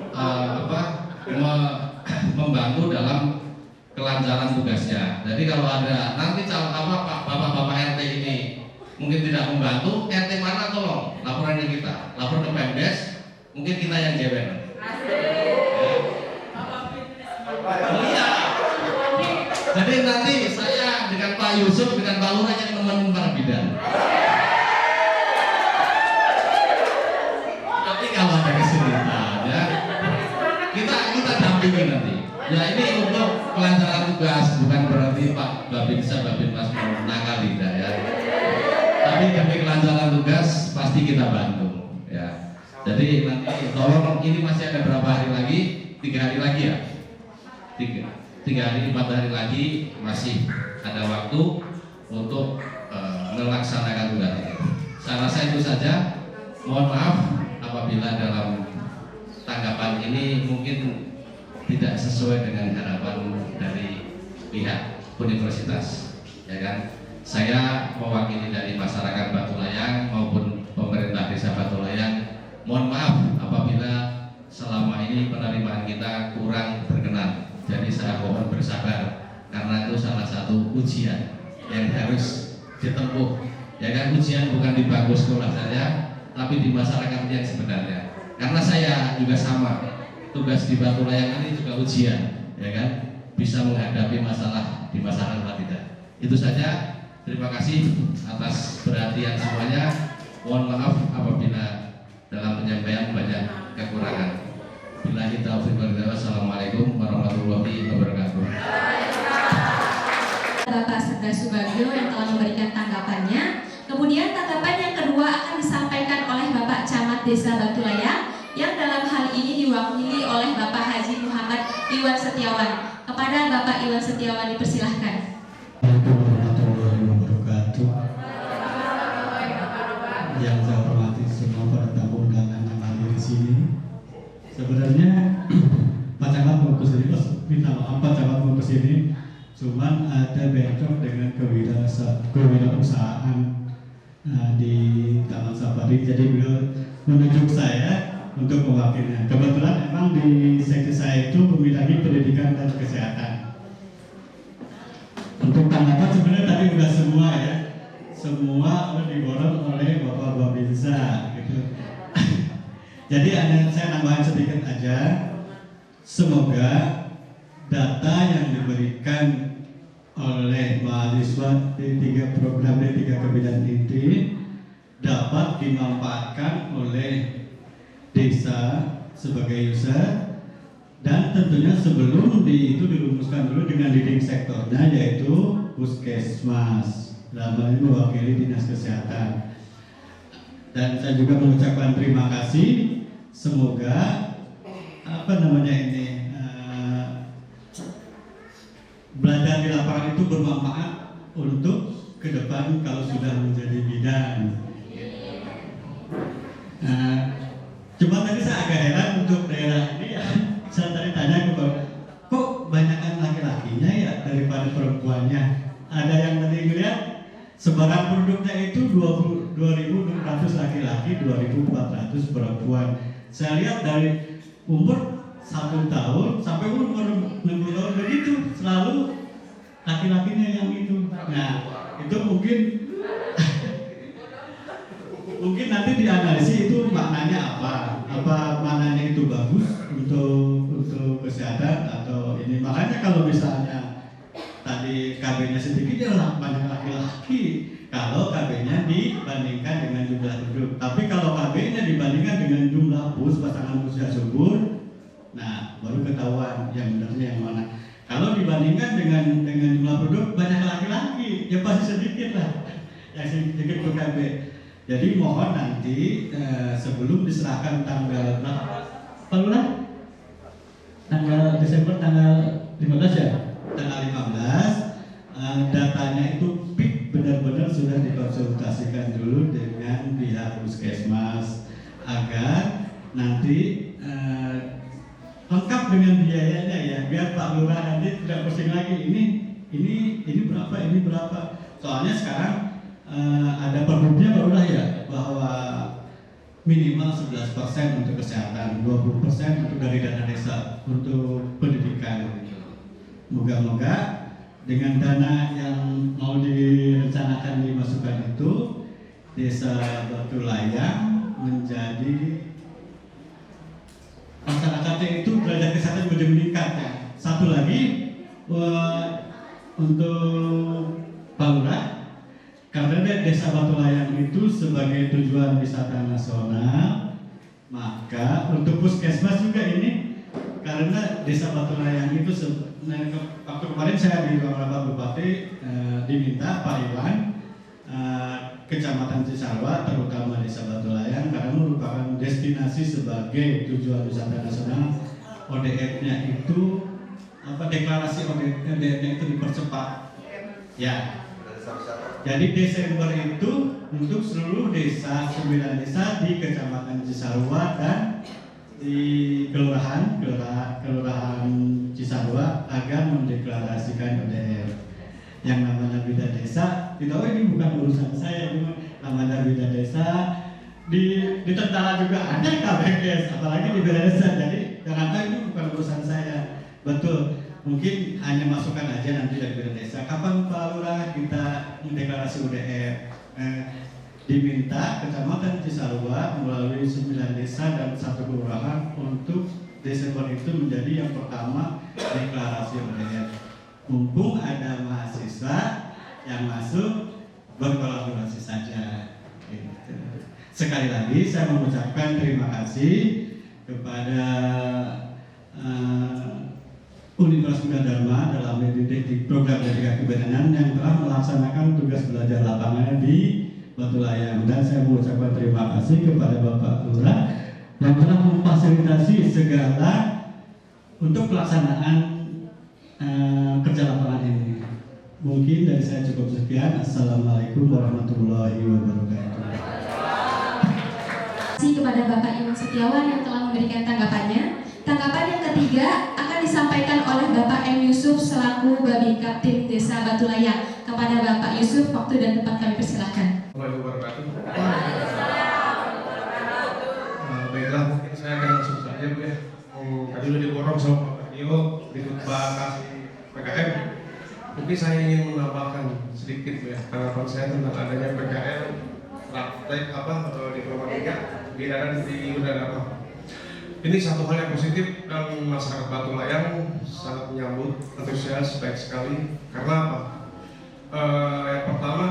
membantu dalam kelancaran tugasnya. Jadi kalau ada nanti bapak-bapak RT ini mungkin tidak membantu, RT mana tolong laporannya kita, lapor ke Pemdes, mungkin kita yang jewer. Iya. Jadi nanti saya dengan Pak Yusuf, dengan Pak Lurah yang nemenin para bidan. Tapi kalau ada kesulitan ya, kita dampingi nanti. Ya ini untuk kelancaran tugas, bukan berarti Pak Babinsa, Babinmas mau nakal tidak ya. Tapi demi kelancaran tugas pasti kita bantu ya. Jadi nanti tolong, ini masih ada berapa hari lagi? 3 hari lagi ya? 3 hari, 4 hari lagi masih ada waktu untuk melaksanakan tugas ini. Saya rasa itu saja. Mohon maaf apabila dalam tanggapan ini mungkin tidak sesuai dengan harapan dari pihak universitas, ya kan? Saya mewakili dari masyarakat Batu Layang maupun pemerintah desa Batu Layang. Mohon maaf apabila selama ini penerimaan kita kurang berkenan. Jadi saya mohon bersabar karena itu salah satu ujian yang harus ditempuh. Ya kan, ujian bukan di bangku sekolah saja, tapi di masyarakat yang sebenarnya. Karena saya juga sama, tugas di Batu Layang ini juga ujian, ya kan? Bisa menghadapi masalah di masyarakat atau tidak. Itu saja. Terima kasih atas perhatian semuanya. Mohon maaf apabila dalam penyampaian banyak kekurangan. Billahi taufiq wal hidayah. Wassalamualaikum warahmatullahi wabarakatuh. Bapak Sedar Subagio yang telah memberikan tanggapannya. Kemudian tanggapan yang kedua akan disampaikan oleh Bapak Camat Desa Batu Layang yang dalam hal ini diwakili oleh Bapak Haji Muhammad Iwan Setiawan. Kepada Bapak Iwan Setiawan dipersilahkan. Yang saya hormati semua para tamu undangan yang hadir di sini. Sebenarnya Pak Camat mau kesini, minta maaf Pak Camat mau kesini, cuman ada bentrok dengan kewirausahaan di Taman Safari. Jadi beliau menunjuk saya untuk mewakilnya. Kebetulan memang di seksi saya itu memiliki pendidikan dan kesehatan. Untuk tanggapan sebenarnya tadi udah semua ya. Semua diborong oleh Bapak Babinsa gitu. Jadi saya nambahin sedikit aja. Semoga data yang diberikan oleh mahasiswa D3 program D3 Kebidanan Inti dapat dimanfaatkan oleh desa sebagai user, dan tentunya sebelum itu dirumuskan dulu dengan leading sektornya yaitu Puskesmas. Dalam hal ini mewakili Dinas Kesehatan. Dan saya juga mengucapkan terima kasih. Semoga belajar di lapangan itu bermanfaat untuk ke depan kalau sudah menjadi bidan. Cuma tadi saya agak heran untuk daerah ini ya. Saya tadi tanya kok banyakkan laki-lakinya ya daripada perempuannya. Ada yang tadi melihat sebaran penduduknya itu 2.600 laki-laki, 2.400 perempuan. Saya lihat dari umur 1 tahun sampai umur 60 tahun begitu, selalu laki-lakinya yang itu. Nah, itu mungkin nanti dianalisis itu maknanya apa maknanya itu bagus untuk kesehatan atau ini. Makanya kalau misalnya tadi KB-nya sedikit ya banyak laki-laki kalau KB-nya dibandingkan dengan jumlah penduduk. Tapi kalau KB-nya dibandingkan dengan jumlah pasangan usia subur, nah baru ketahuan yang benarnya yang mana. Kalau dibandingkan dengan jumlah penduduk banyak laki-laki, ya pasti sedikit lah yang sedikit ke KB. Jadi mohon nanti sebelum diserahkan tanggal berapa? Tanggal Desember tanggal 15 ya? Tanggal 15 datanya itu benar-benar sudah dikonsultasikan dulu dengan pihak Puskesmas agar nanti lengkap dengan biayanya ya, biar Pak Lurah nanti tidak pusing lagi ini berapa. Soalnya sekarang ada perbuknya Pak Lurah ya bahwa minimal 11% untuk kesehatan, 20% untuk dari dana desa untuk pendidikan. Moga-moga dengan dana yang mau direncanakan dimasukkan itu Desa Batu Layang menjadi masyarakatnya itu derajat kesehatan menjadi meningkat ya. Satu lagi untuk Pak Lurah, karena Desa Batu Layang itu sebagai tujuan wisata nasional, maka untuk puskesmas juga ini, karena Desa Batu Layang itu waktu kemarin saya di ruang rapat Bupati diminta Pak Iwan Kecamatan Cisarua terutama Desa Batu Layang karena merupakan destinasi sebagai tujuan wisata nasional. ODF-nya itu deklarasi ODF-nya itu dipercepat ya. Jadi Desember itu untuk seluruh desa, 9 desa di Kecamatan Cisarua dan di kelurahan Cisarua agar mendeklarasikan ODF. Yang namanya bida desa, tidak ini bukan urusan saya, namanya bida desa di tentara juga ada KBKS, apalagi di bida desa. Jadi jangan itu bukan urusan saya. Betul, mungkin hanya masukan aja nanti dari bida desa. Kapan Pak Lurah kita mendeklarasi UDF? Diminta Kecamatan Cisarua melalui 9 desa dan 1 kelurahan untuk Desember itu menjadi yang pertama deklarasi UDF. Mumpung ada mahasiswa yang masuk, berkolaborasi saja. Gitu. Sekali lagi saya mengucapkan terima kasih kepada Universitas Gunadarma dalam mendidik program pendidikan kebenangan yang telah melaksanakan tugas belajar lapangan di Batu Layang, dan saya mengucapkan terima kasih kepada Bapak Lurah yang telah memfasilitasi segala untuk pelaksanaan kerja lapangan ini. Mungkin dari saya cukup sekian. Assalamualaikum warahmatullahi wabarakatuh. Terima kasih kepada Bapak Iwan Setiawan yang telah memberikan tanggapannya. Tanggapan yang ketiga akan disampaikan oleh Bapak M. Yusuf selaku Babinka Tim Desa Batu Layang. Kepada Bapak Yusuf, waktu dan tempat kami persilahkan. Baiklah, mungkin saya akan langsung saja Bu ya. Tadi udah diborong sama Pak Dio berikut kasih PKM. Mungkin saya ingin menambahkan sedikit Bu ya, tanggapan saya tentang adanya PKM praktek di Kelurahan 3 Bidanan di Udara. Ini satu hal yang positif dan masyarakat Batu Layang sangat menyambut, antusias, baik sekali. Karena apa? Yang pertama,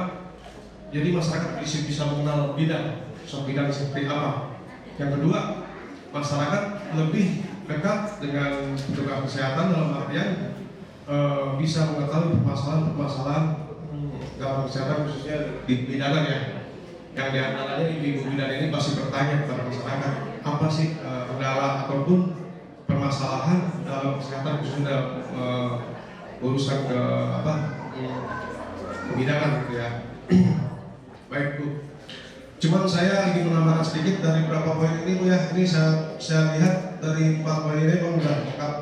jadi masyarakat bisa mengenal bidang, sosok bidang seperti apa. Yang kedua, masyarakat lebih dekat dengan petugas kesehatan dalam artian bisa mengetahui permasalahan dalam kesehatan khususnya di bidanan ya. Yang diantaranya ibu-ibu bidan ini pasti bertanya kepada masyarakat apa sih kendala ataupun permasalahan dalam kesehatan khususnya urusan kebidanan gitu ya. Baik Bu. Cuman saya ingin menambahkan sedikit dari beberapa poin ini Bu ya. Ini saya lihat dari 4 poin ini memang sudah lengkap.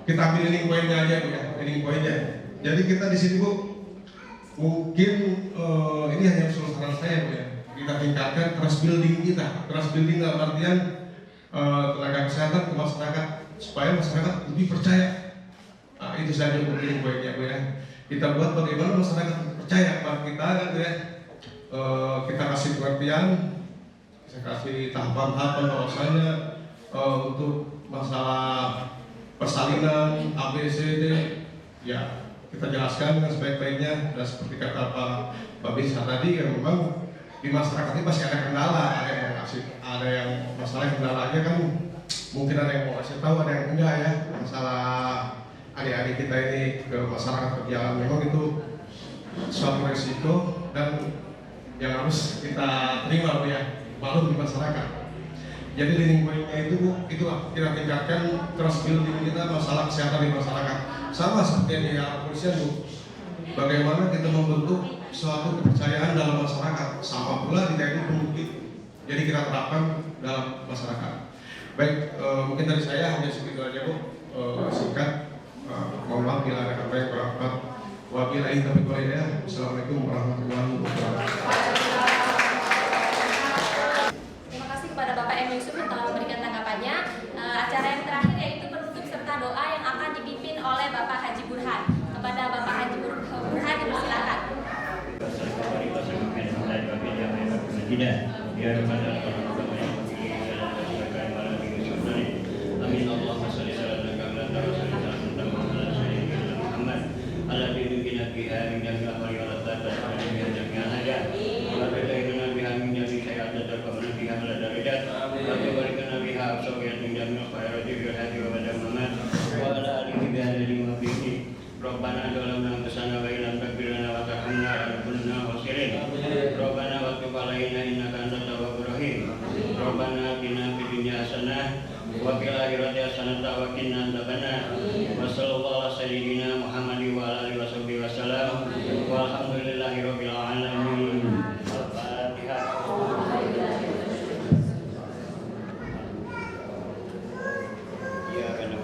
Kita ambil leading poinnya aja Bu ya, leading poinnya. Jadi kita di sini Bu mungkin ini hanya usul saran saya Bu ya. Kita tingkatkan trust building kita. Trust building dalam artian tenaga kesehatan ke masyarakat supaya masyarakat lebih percaya. Nah, itu saja untuk leading poinnya Bu ya. Kita buat bagaimana masyarakat percaya kepada kita kan Bu ya. Kita kasih pengertian, saya kasih tahapan-tahapan bahwasanya untuk masalah persalinan ABCD ya kita jelaskan dengan sebaik-baiknya. Dan seperti kata Pak Bisa tadi ya memang di masyarakat ini pasti ada kendala, ada yang masalah kendalanya kan mungkin ada yang mau kasih tahu, ada yang enggak ya. Masalah adik-adik kita ini ke masyarakat berjalan memang itu suatu resiko dan yang harus kita terima Bu ya, malu di masyarakat. Jadi leading point-nya itu Bu, itulah kita tingkatkan trust building kita masalah kesehatan di masyarakat. Sama seperti yang di kepolisian Bu, bagaimana kita membentuk suatu kepercayaan dalam masyarakat, sama pula di TNI Polri. Jadi kita terapkan dalam masyarakat. Baik, mungkin dari saya hanya segitu aja Bu, singkat. Mohon maaf bila ada kata yang kurang tepat. Wabillahi taufiq wal hidayah. Wassalamualaikum warahmatullahi wabarakatuh. Terima kasih kepada Bapak M. Yusuf yang telah memberikan tanggapannya. Acara yang terakhir yaitu penutup serta doa yang akan dipimpin oleh Bapak Haji Burhan. Kepada Bapak Haji Burhan dipersilakan. kita. Ya Rabbal alamin. Amin. Allahumma shalli ala Muhammad wa ala Muhammad. Ala bidina biha min jamil khayri wa tabat min jamil hajat. Wa bidina biha min jamil khayrat wa biha ala darajat. Wa bidina biha absawiyat min jamil khayrat wa hadi wa badal Muhammad. Wa ala alihi bi hadhihi wa bihi. Rabbana zalamna anfusana wa illam taghfir lana wa tarhamna lanakunanna khasirin. Rabbana wa tub alaina innaka antat tawwabur rahim. Rabbana atina fid dunya hasanah wa fil akhirati hasanah wa qina adzabannar. Wa sallallahu ala sayyidina Muhammad wa ala alihi washabbihi wasallam. Walhamdulillahi rabbil alamin. Al-Fatihah. Ya kana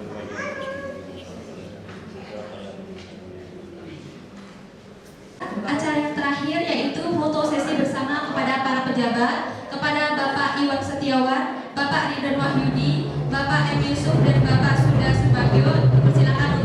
Acara yang terakhir yaitu foto sesi bersama kepada para pejabat, kepada Bapak Iwan Setiawan, Bapak Ridwan Wahyudi, Bapak M. Yusuf dan Bapak Sudha Subagio. Persilakan